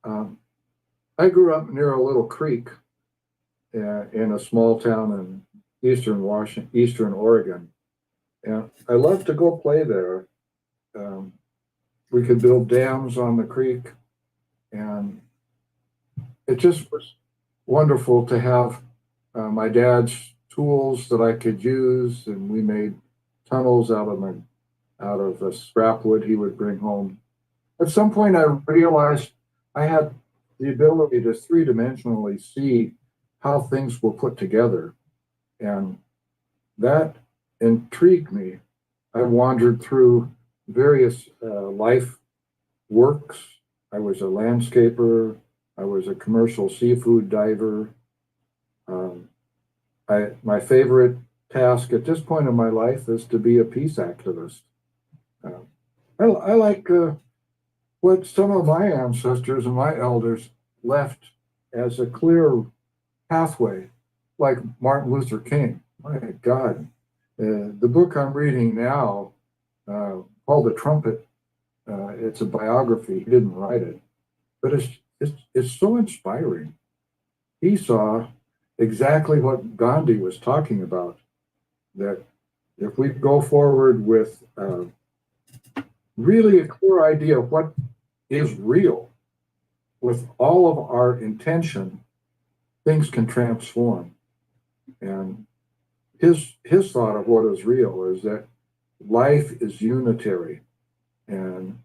I grew up near a little creek in a small town in eastern Oregon. And I loved to go play there. We could build dams on the creek, and it just was wonderful to have my dad's tools that I could use, and we made tunnels out of the scrap wood he would bring home. At some point, I realized I had the ability to three-dimensionally see how things were put together, and that intrigued me. I wandered through various life works. I was a landscaper. I was a commercial seafood diver. My favorite task at this point in my life is to be a peace activist. I like what some of my ancestors and my elders left as a clear pathway, like Martin Luther King. My God, the book I'm reading now, called The Trumpet, it's a biography. He didn't write it, but it's so inspiring. He saw exactly what Gandhi was talking about, that if we go forward with really a clear idea of what is real, with all of our intention, things can transform. And his thought of what is real is that life is unitary and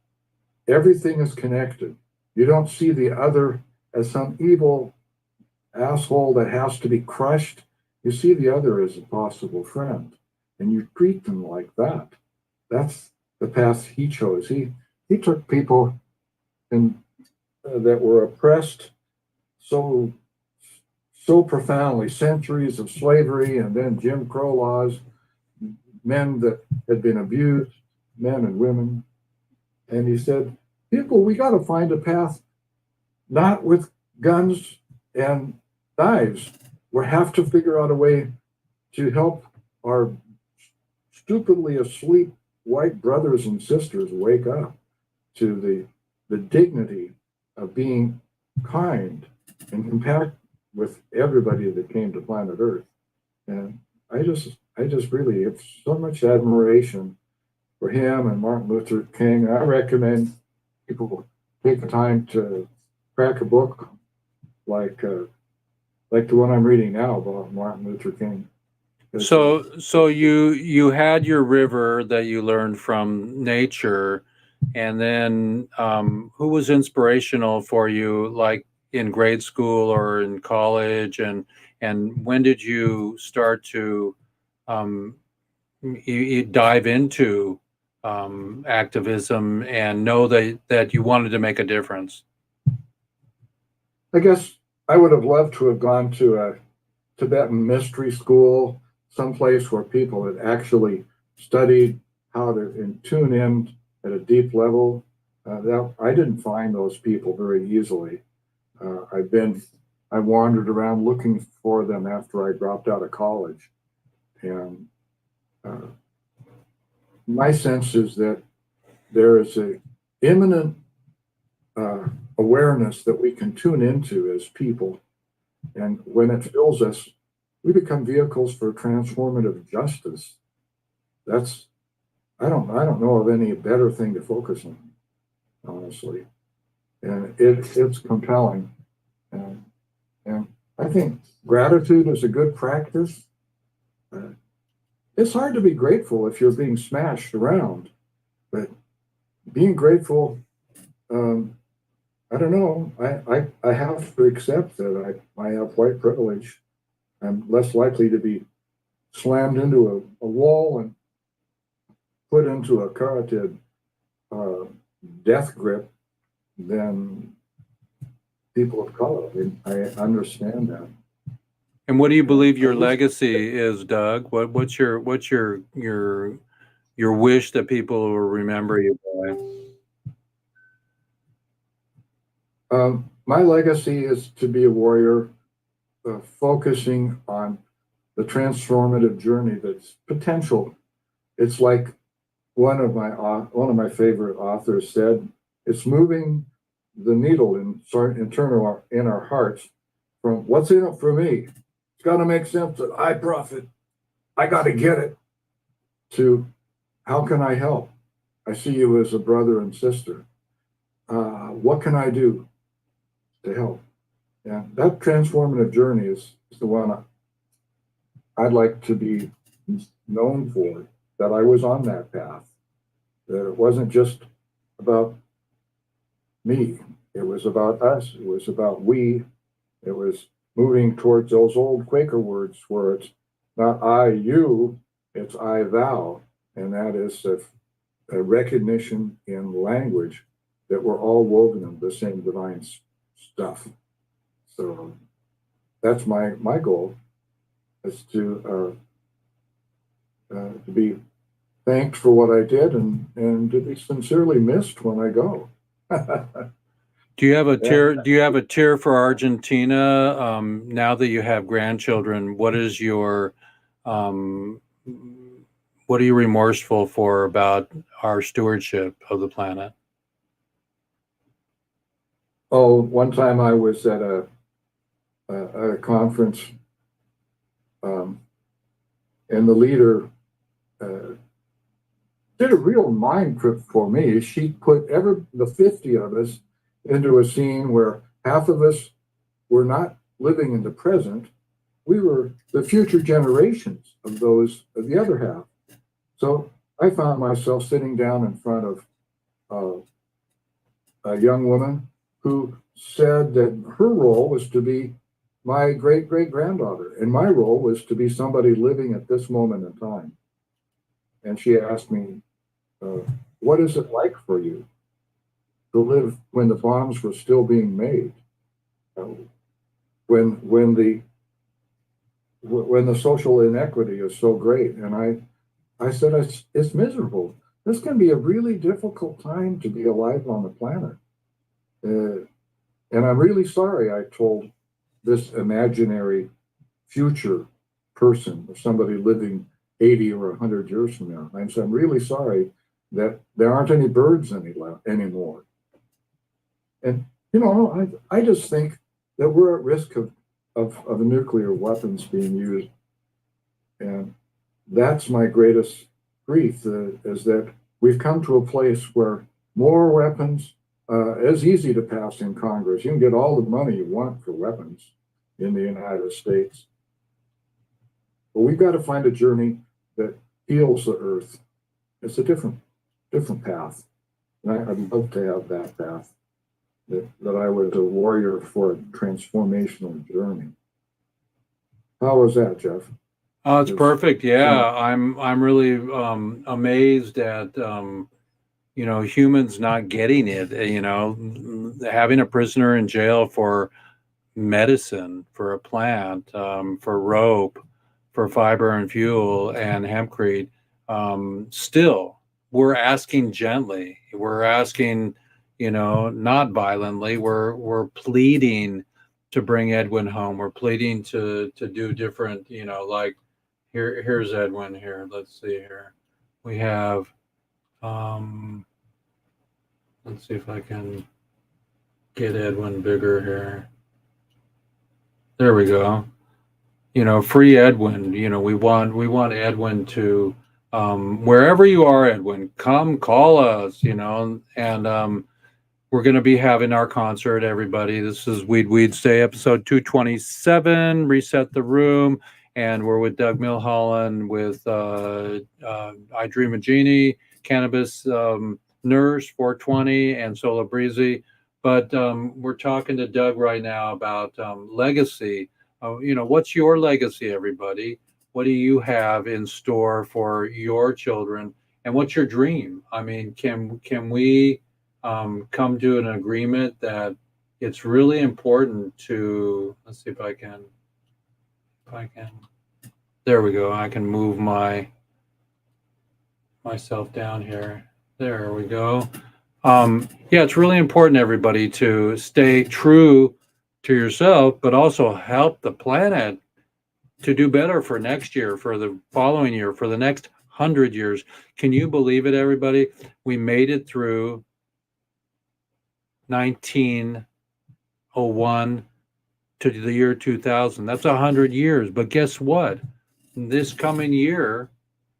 everything is connected. You don't see the other as some evil asshole that has to be crushed. You see the other as a possible friend, and you treat them like that. That's the path he chose. He took people that were oppressed so profoundly, centuries of slavery and then Jim Crow laws, men that had been abused, men and women, And he said, people, we got to find a path, not with guns and knives. We have to figure out a way to help our stupidly asleep white brothers and sisters wake up to the dignity of being kind and compassionate with everybody that came to planet Earth. And I just really have so much admiration for him and Martin Luther King. I recommend people take the time to crack a book like the one I'm reading now about Martin Luther King. So you had your river that you learned from nature, and then who was inspirational for you, like in grade school or in college, and when did you start to um, you dive into activism and know that you wanted to make a difference? I guess I would have loved to have gone to a Tibetan mystery school, someplace where people had actually studied how to tune in at a deep level. I didn't find those people very easily. I wandered around looking for them after I dropped out of college, and my sense is that there is a imminent awareness that we can tune into as people, and when it fills us, we become vehicles for transformative justice. That's I don't know of any better thing to focus on, honestly, and it's compelling, and I think gratitude is a good practice. It's hard to be grateful if you're being smashed around, but being grateful, I don't know. I have to accept that I have white privilege. I'm less likely to be slammed into a wall and put into a carotid death grip than people of color. I understand that. And what do you believe your legacy is, Doug? What's your wish that people will remember you by? My legacy is to be a warrior, focusing on the transformative journey that's potential. It's like one of my favorite authors said, it's moving the needle in our hearts from what's in it for me. It's got to make sense that I profit. I got to get it, to how can I help? I see you as a brother and sister. What can I do to help? Yeah, that transformative journey is the one I'd like to be known for, that I was on that path, that it wasn't just about me, it was about us, it was about we, it was moving towards those old Quaker words where it's not I, you, it's I, thou, and that is a recognition in language that we're all woven of the same divine stuff. So that's my goal, is to be thanked for what I did and to be sincerely missed when I go. Do you have a tear? Do you have a tear for Argentina? Now that you have grandchildren, what are you remorseful for about our stewardship of the planet? Oh, one time I was at a conference, and the leader did a real mind trip for me. She put the 50 of us into a scene where half of us were not living in the present. We were the future generations of the other half. So I found myself sitting down in front of a young woman who said that her role was to be my great-great-granddaughter, and my role was to be somebody living at this moment in time. And she asked me, what is it like for you to live when the bombs were still being made? When the social inequity is so great? And I said, it's miserable. this can be a really difficult time to be alive on the planet. And I'm really sorry I told this imaginary future person, or somebody living 80 or 100 years from now. I'm really sorry that there aren't any birds anymore. And, I just think that we're at risk of nuclear weapons being used. And that's my greatest grief, is that we've come to a place where more weapons is easy to pass in Congress. You can get all the money you want for weapons in the United States. But we've got to find a journey that heals the earth. It's a different path. And I'd love to have that path, that I was a warrior for a transformational journey. How was that, Jeff? Oh, it's perfect. Yeah, I'm really amazed at humans not getting it. Having a prisoner in jail for medicine, for a plant, for rope, for fiber and fuel and hempcrete. Still, we're asking gently. We're asking, not violently. We're pleading to bring Edwin home. We're pleading to do different, like here's Edwin here. Let's see here. We have let's see if I can get Edwin bigger here. There we go. Free Edwin. We want Edwin to wherever you are, Edwin, come call us, and we're going to be having our concert, everybody. This is Weeds Day, episode 227, Reset the Room. And we're with Doug Milholland, with I Dream a Genie, Cannabis Nurse 420, and Solo Breezy. But we're talking to Doug right now about legacy. What's your legacy, everybody? What do you have in store for your children? And what's your dream? I mean, can we come to an agreement that it's really important to, let's see if I can, there we go. I can move myself down here. There we go. Yeah, it's really important, everybody, to stay true to yourself, but also help the planet to do better for next year, for the following year, for the next 100 years. Can you believe it, everybody? We made it through 1901 to the year 2000. That's 100 years. But guess what? This coming year,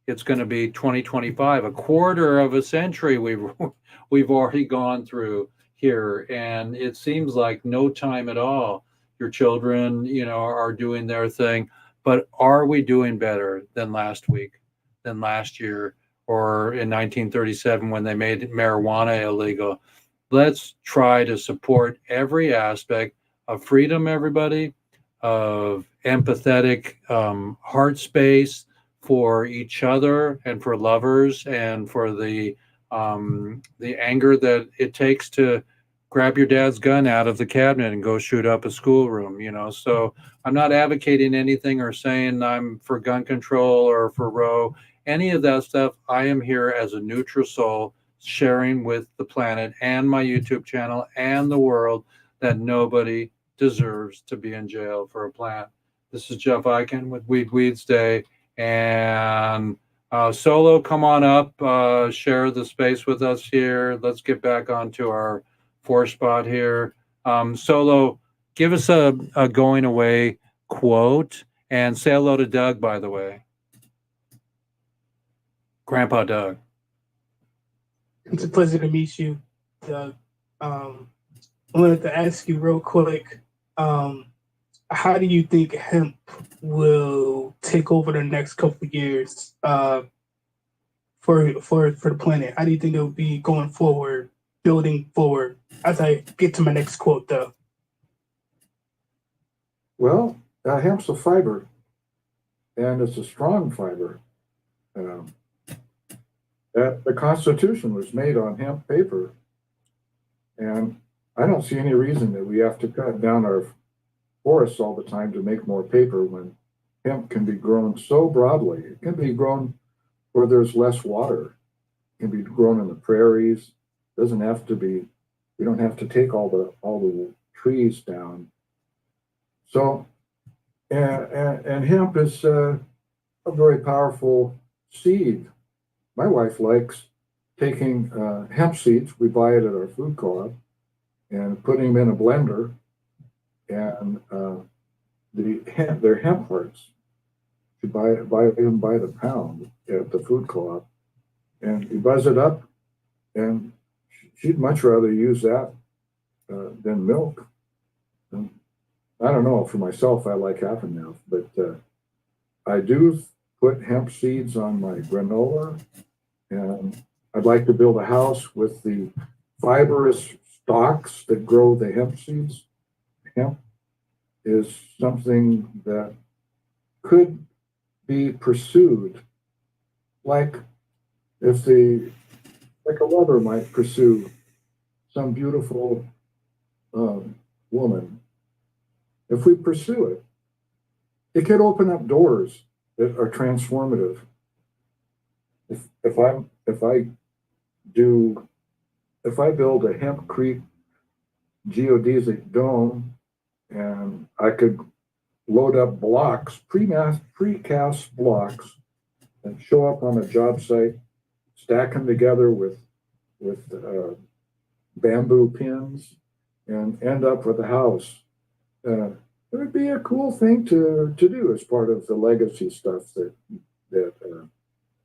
it's going to be 2025, a quarter of a century we've already gone through here, and it seems like no time at all. Your children, are doing their thing, but are we doing better than last week, than last year, or in 1937 when they made marijuana illegal? Let's try to support every aspect of freedom, everybody, of empathetic heart space for each other and for lovers, and for the anger that it takes to grab your dad's gun out of the cabinet and go shoot up a schoolroom. So I'm not advocating anything or saying I'm for gun control or for Roe, any of that stuff. I am here as a neutral soul, sharing with the planet and my YouTube channel and the world that nobody deserves to be in jail for a plant. This is Jeff Eichen with Weeds Day. And Solo, come on up, share the space with us here. Let's get back onto our 4 spot here. Solo, give us a going away quote, and say hello to Doug, by the way. Grandpa Doug. It's a pleasure to meet you, Doug. I wanted to ask you real quick, how do you think hemp will take over the next couple of years for the planet? How do you think it will be going forward, building forward? As I get to my next quote, though. Well, hemp's a fiber, and it's a strong fiber. The Constitution was made on hemp paper, and I don't see any reason that we have to cut down our forests all the time to make more paper when hemp can be grown so broadly. It can be grown where there's less water, can be grown in the prairies. Doesn't have to be. We don't have to take all the trees down. So, and hemp is a very powerful seed. My wife likes taking hemp seeds. We buy it at our food co-op and putting them in a blender, and they're hemp hearts. You buy them by the pound at the food co-op, and you buzz it up, and she'd much rather use that than milk. And I don't know, for myself, I like half and half, but I do put hemp seeds on my granola, and I'd like to build a house with the fibrous stalks that grow the hemp seeds. Hemp is something that could be pursued, like like a lover might pursue some beautiful woman. If we pursue it, it could open up doors that are transformative. If I build a hempcrete geodesic dome, and I could load up blocks, precast blocks, and show up on a job site, stack them together with bamboo pins, and end up with a house. It would be a cool thing to do as part of the legacy stuff that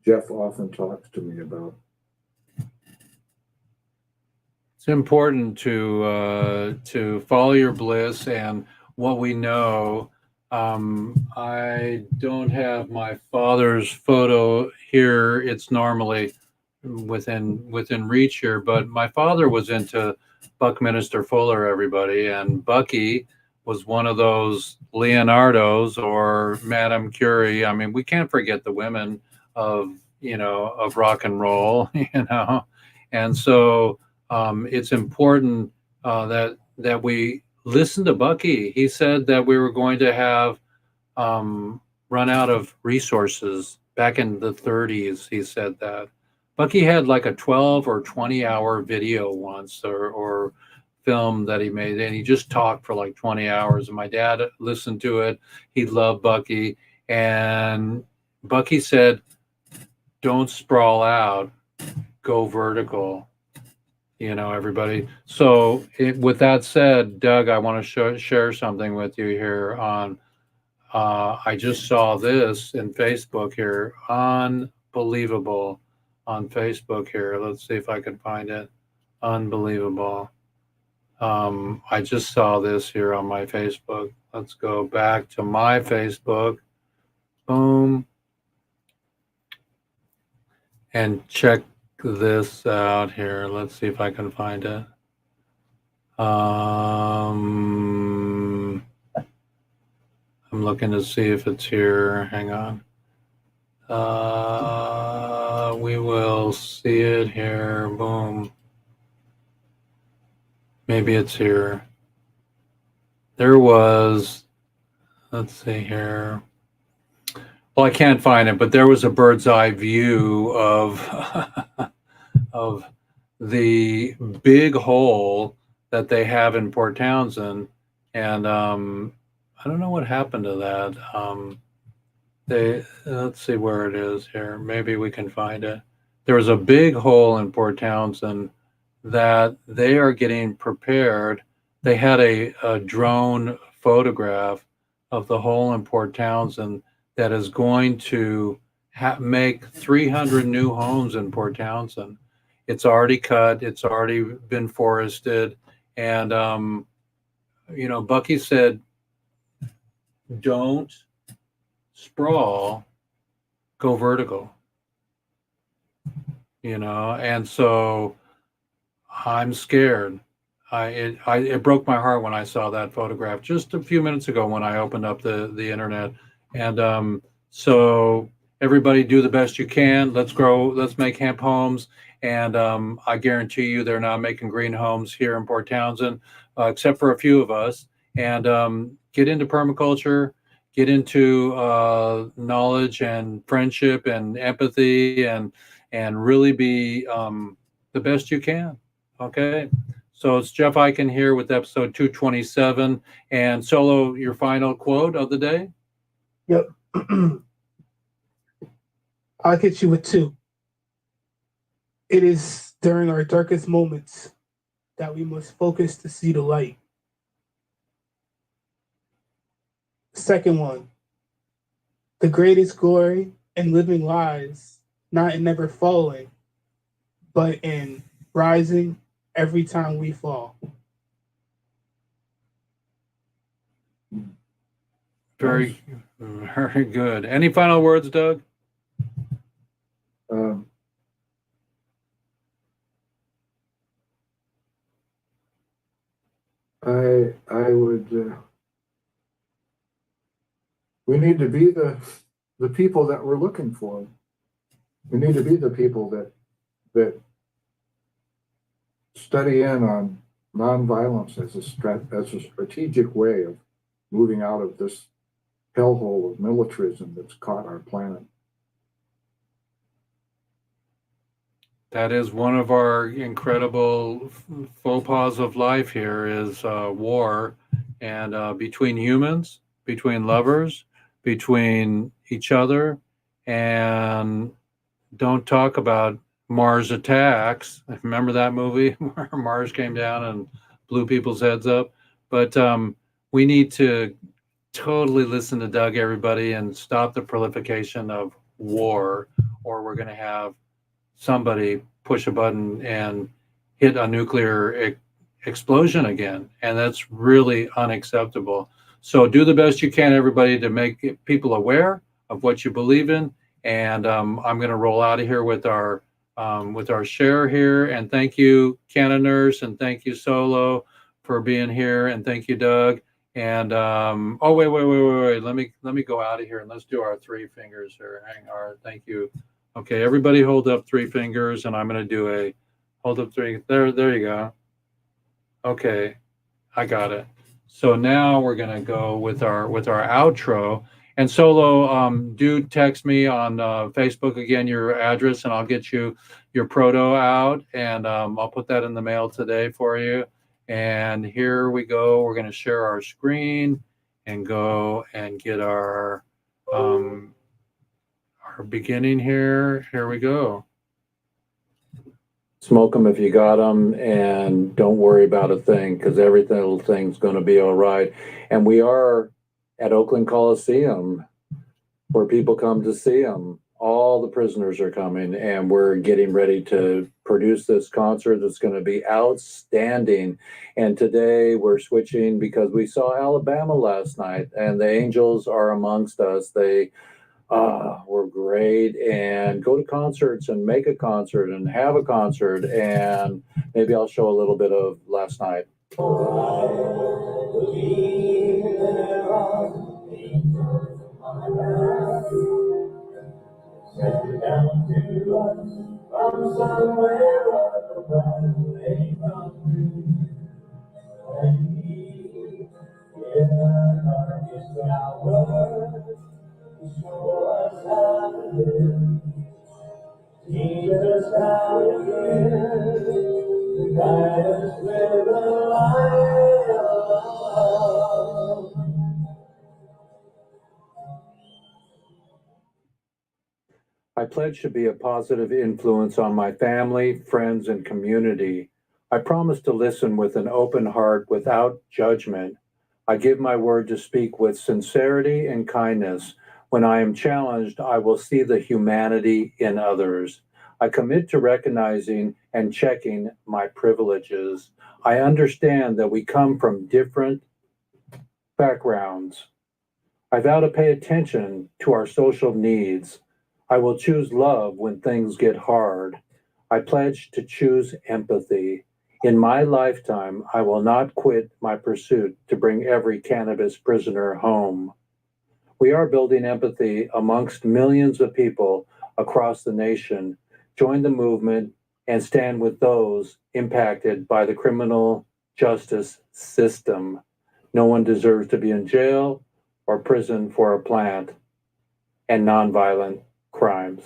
Jeff often talks to me about. It's important to follow your bliss and what we know. I don't have my father's photo here. It's normally within reach here, but my father was into Buckminster Fuller, everybody, and Bucky was one of those Leonardos or Madame Curie. I mean, we can't forget the women of rock and roll, and so it's important that we listen to Bucky. He said that we were going to have run out of resources back in the 30s. He said that. Bucky had like a 12 or 20-hour video once or film that he made, and he just talked for like 20 hours. And my dad listened to it. He loved Bucky. And Bucky said, don't sprawl out, go vertical, everybody. So with that said, Doug, I want to share something with you here on, I just saw this in Facebook here, unbelievable on Facebook here. Let's see if I can find it. Unbelievable. I just saw this here on my Facebook. Let's go back to my Facebook. Boom. And check this out here. Let's see if I can find it. I'm looking to see if it's here. Hang on. We will see it here. Boom. Maybe it's here. There was, let's see here. Well, I can't find it, but there was a bird's eye view of of the big hole that they have in Port Townsend, and I don't know what happened to that. Let's see where it is here. Maybe we can find it. There was a big hole in Port Townsend that they are getting prepared. They had a drone photograph of the hole in Port Townsend that is going to make 300 new homes in Port Townsend. It's already cut. It's already been forested. And, Bucky said, don't sprawl, go vertical, and so I'm scared. It broke my heart when I saw that photograph just a few minutes ago when I opened up the internet. And so everybody do the best you can. Let's make hemp homes. And I guarantee you they're not making green homes here in Port Townsend, except for a few of us. And get into permaculture, get into knowledge and friendship and empathy and and really be the best you can. Okay. So it's Jeff Eichen here with episode 227. And Solo, your final quote of the day? Yep. I'll hit you with two. It is during our darkest moments that we must focus to see the light. Second one, the greatest glory in living lies not in never falling, but in rising every time we fall. Very, very good. Any final words, Doug? I would. We need to be the people that we're looking for. We need to be the people that study in on nonviolence as a strategic way of moving out of this hellhole of militarism that's caught our planet. That is one of our incredible faux pas of life here is war, and between humans, between lovers, between each other, and don't talk about Mars attacks. Remember that movie where Mars came down and blew people's heads up? But we need to totally listen to Doug, everybody, and stop the proliferation of war, or we're going to have somebody push a button and hit a nuclear explosion again. And that's really unacceptable. So do the best you can, everybody, to make people aware of what you believe in. And I'm going to roll out of here with our share here. And thank you, Canna Nurse, and thank you, Solo, for being here. And thank you, Doug. And oh, wait. Let me go out of here and let's do our three fingers here. Hang on. Thank you. Okay, everybody hold up three fingers, and I'm going to do a hold up three. There you go. Okay, I got it. So now we're going to go with our outro. And Solo, do text me on Facebook again your address, and I'll get you your proto out, and I'll put that in the mail today for you. And here we go. We're going to share our screen and go and get our beginning here. Here we go. Smoke them if you got them, and don't worry about a thing, because everything's going to be all right. And we are at Oakland Coliseum, where people come to see them. All the prisoners are coming, and we're getting ready to produce this concert that's going to be outstanding. And today we're switching because we saw Alabama last night, and the Angels are amongst us. They were great, and go to concerts and make a concert and have a concert, and maybe I'll show a little bit of last night. Jesus, how you guide us with the light of love. I pledge to be a positive influence on my family, friends, and community. I promise to listen with an open heart without judgment. I give my word to speak with sincerity and kindness. When I am challenged, I will see the humanity in others. I commit to recognizing and checking my privileges. I understand that we come from different backgrounds. I vow to pay attention to our social needs. I will choose love when things get hard. I pledge to choose empathy. In my lifetime, I will not quit my pursuit to bring every cannabis prisoner home. We are building empathy amongst millions of people across the nation. Join the movement and stand with those impacted by the criminal justice system. No one deserves to be in jail or prison for a plant and nonviolent crimes.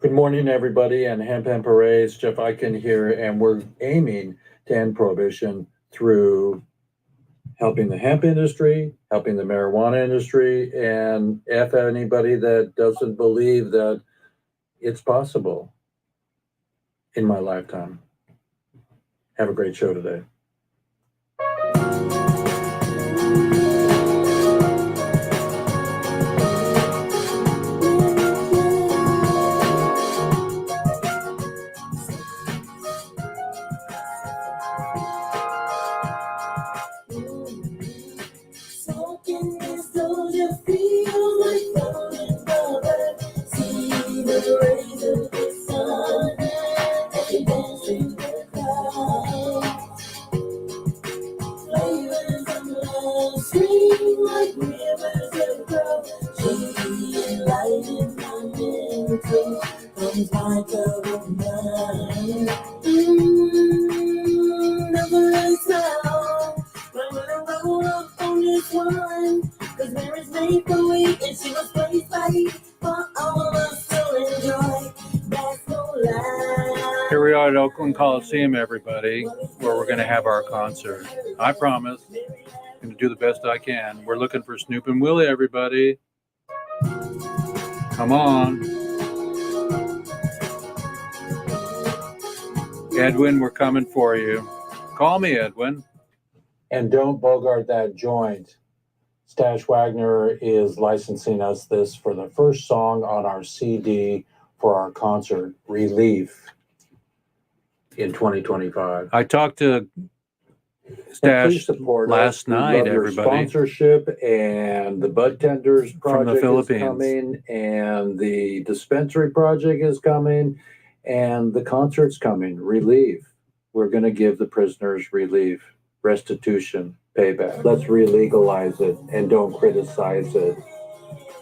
Good morning, everybody, and Hemp Hemp Hooray, Jeff Eichen here, and we're aiming to end prohibition through helping the hemp industry, helping the marijuana industry, and F anybody that doesn't believe that it's possible in my lifetime. Have a great show today. Smoking is so you feel like falling rubber. See the rays of the sun as you dance in the crowd. Flavors of love stream like rivers of growth. She enlightens my mental, comes my cup of mine. Never is now. But when I roll up on this one, cause Mary's made for me, and she was placed by for all of us to enjoy. That's no lie. Here we are at Oakland Coliseum, everybody, where we're going to have our concert. I promise. I'm going to do the best I can. We're looking for Snoop and Willie, everybody. Come on. Edwin, we're coming for you. Call me, Edwin. And don't bogart that joint. Stash Wagner is licensing us this for the first song on our CD for our concert, Relief, in 2025. I talked to Stash last night, everybody. Sponsorship and the Bud Tenders project is coming, and the dispensary project is coming, and the concert's coming. Relief. We're going to give the prisoners relief, restitution, payback. Let's re-legalize it and don't criticize it.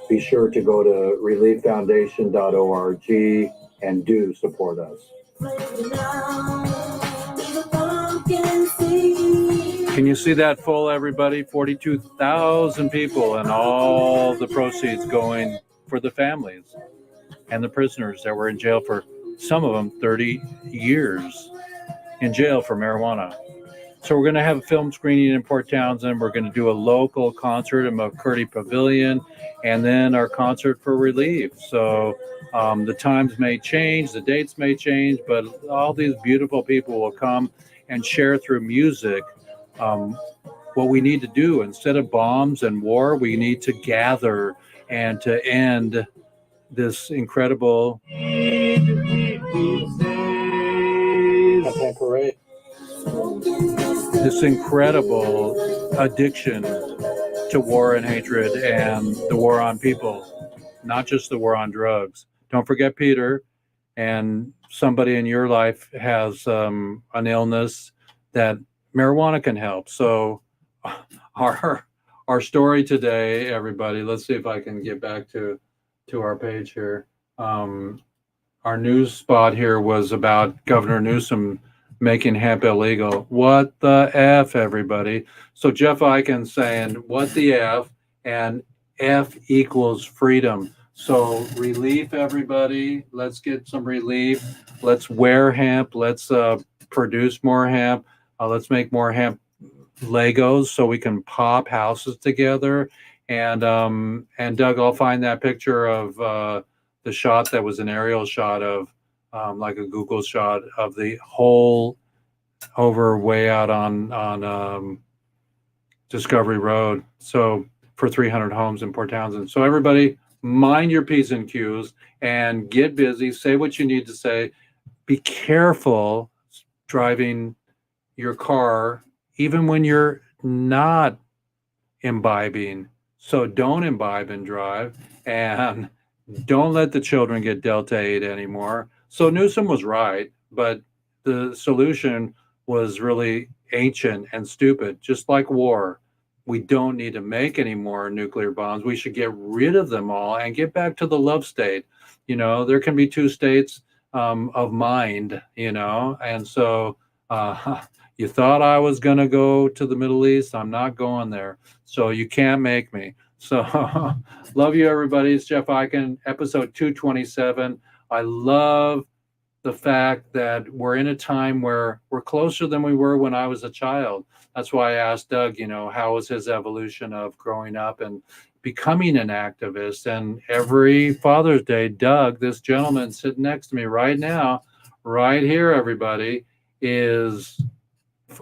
Be sure to go to relieffoundation.org and do support us. Can you see that full, everybody? 42,000 people, and all the proceeds going for the families and the prisoners that were in jail for, some of them, 30 years in jail for marijuana. So we're going to have a film screening in Port Townsend. We're going to do a local concert in McCurdy Pavilion, and then our concert for Relief. So the times may change, the dates may change, but all these beautiful people will come and share through music what we need to do. Instead of bombs and war, we need to gather and to end this incredible this incredible addiction to war and hatred and the war on people, not just the war on drugs. Don't forget Peter, and somebody in your life has an illness that marijuana can help. So our story today, everybody, let's see if I can get back to our page here. Our news spot here was about Governor Newsom making hemp illegal. What the F, everybody? So Jeff Eichen saying, what the F? And F equals freedom. So relief, everybody. Let's get some relief. Let's wear hemp. Let's produce more hemp. Let's make more hemp Legos so we can pop houses together. And Doug, I'll find that picture of the shot that was an aerial shot of like a Google shot of the whole over way out on Discovery Road. So for 300 homes in Port Townsend. So everybody, mind your P's and Q's and get busy. Say what you need to say. Be careful driving your car, even when you're not imbibing. So don't imbibe and drive, and don't let the children get Delta 8 anymore. So Newsom was right, but the solution was really ancient and stupid, just like war. We don't need to make any more nuclear bombs. We should get rid of them all and get back to the love state. You know, there can be two states of mind, you know, and so you thought I was going to go to the Middle East. I'm not going there. So you can't make me. So love you, everybody. It's Jeff Eichen, episode 227. I love the fact that we're in a time where we're closer than we were when I was a child. That's why I asked Doug, how was his evolution of growing up and becoming an activist? And every Father's Day, Doug, this gentleman sitting next to me right now, right here, everybody, is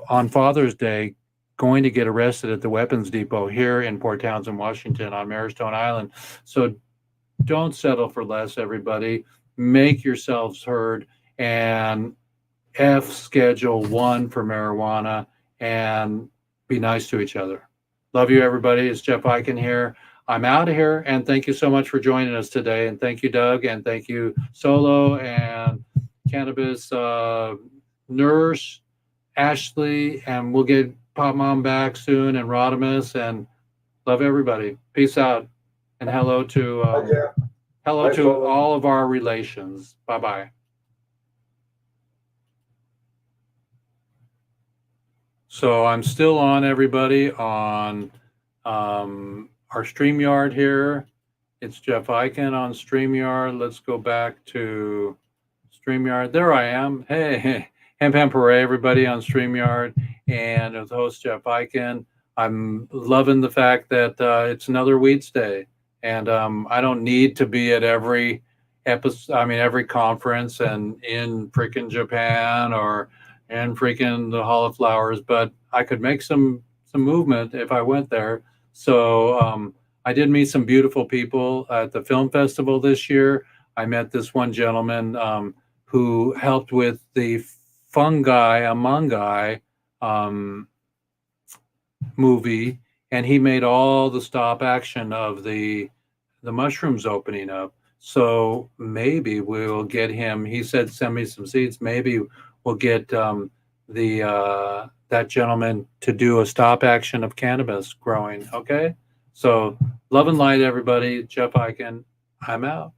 on Father's Day going to get arrested at the weapons depot here in Port Townsend, Washington on Marystone Island. So don't settle for less, everybody. Make yourselves heard and Schedule 1 for marijuana and be nice to each other. Love you, everybody. It's Jeff Eichen here. I'm out of here, and thank you so much for joining us today. And thank you, Doug, and thank you, Solo and Cannabis Nurse, Ashley, and we'll get Pop Mom back soon, and Rodimus, and love everybody. Peace out, and hello to all of our relations. Bye-bye. So I'm still on, everybody, on our StreamYard here. It's Jeff Eichen on StreamYard. Let's go back to StreamYard. There I am. Hey, Ham Hooray, everybody on StreamYard. And as host Jeff Eichen, I'm loving the fact that it's another Weeds Day. And I don't need to be at every every conference and in freaking Japan or in freaking the Hall of Flowers, but I could make some movement if I went there. So I did meet some beautiful people at the film festival this year. I met this one gentleman who helped with the Among Us movie, and he made all the stop action of the mushrooms opening up. So maybe we'll get him. He said, "Send me some seeds." Maybe we'll get that gentleman to do a stop action of cannabis growing. Okay, so love and light, everybody. Jeff Eichen, I'm out.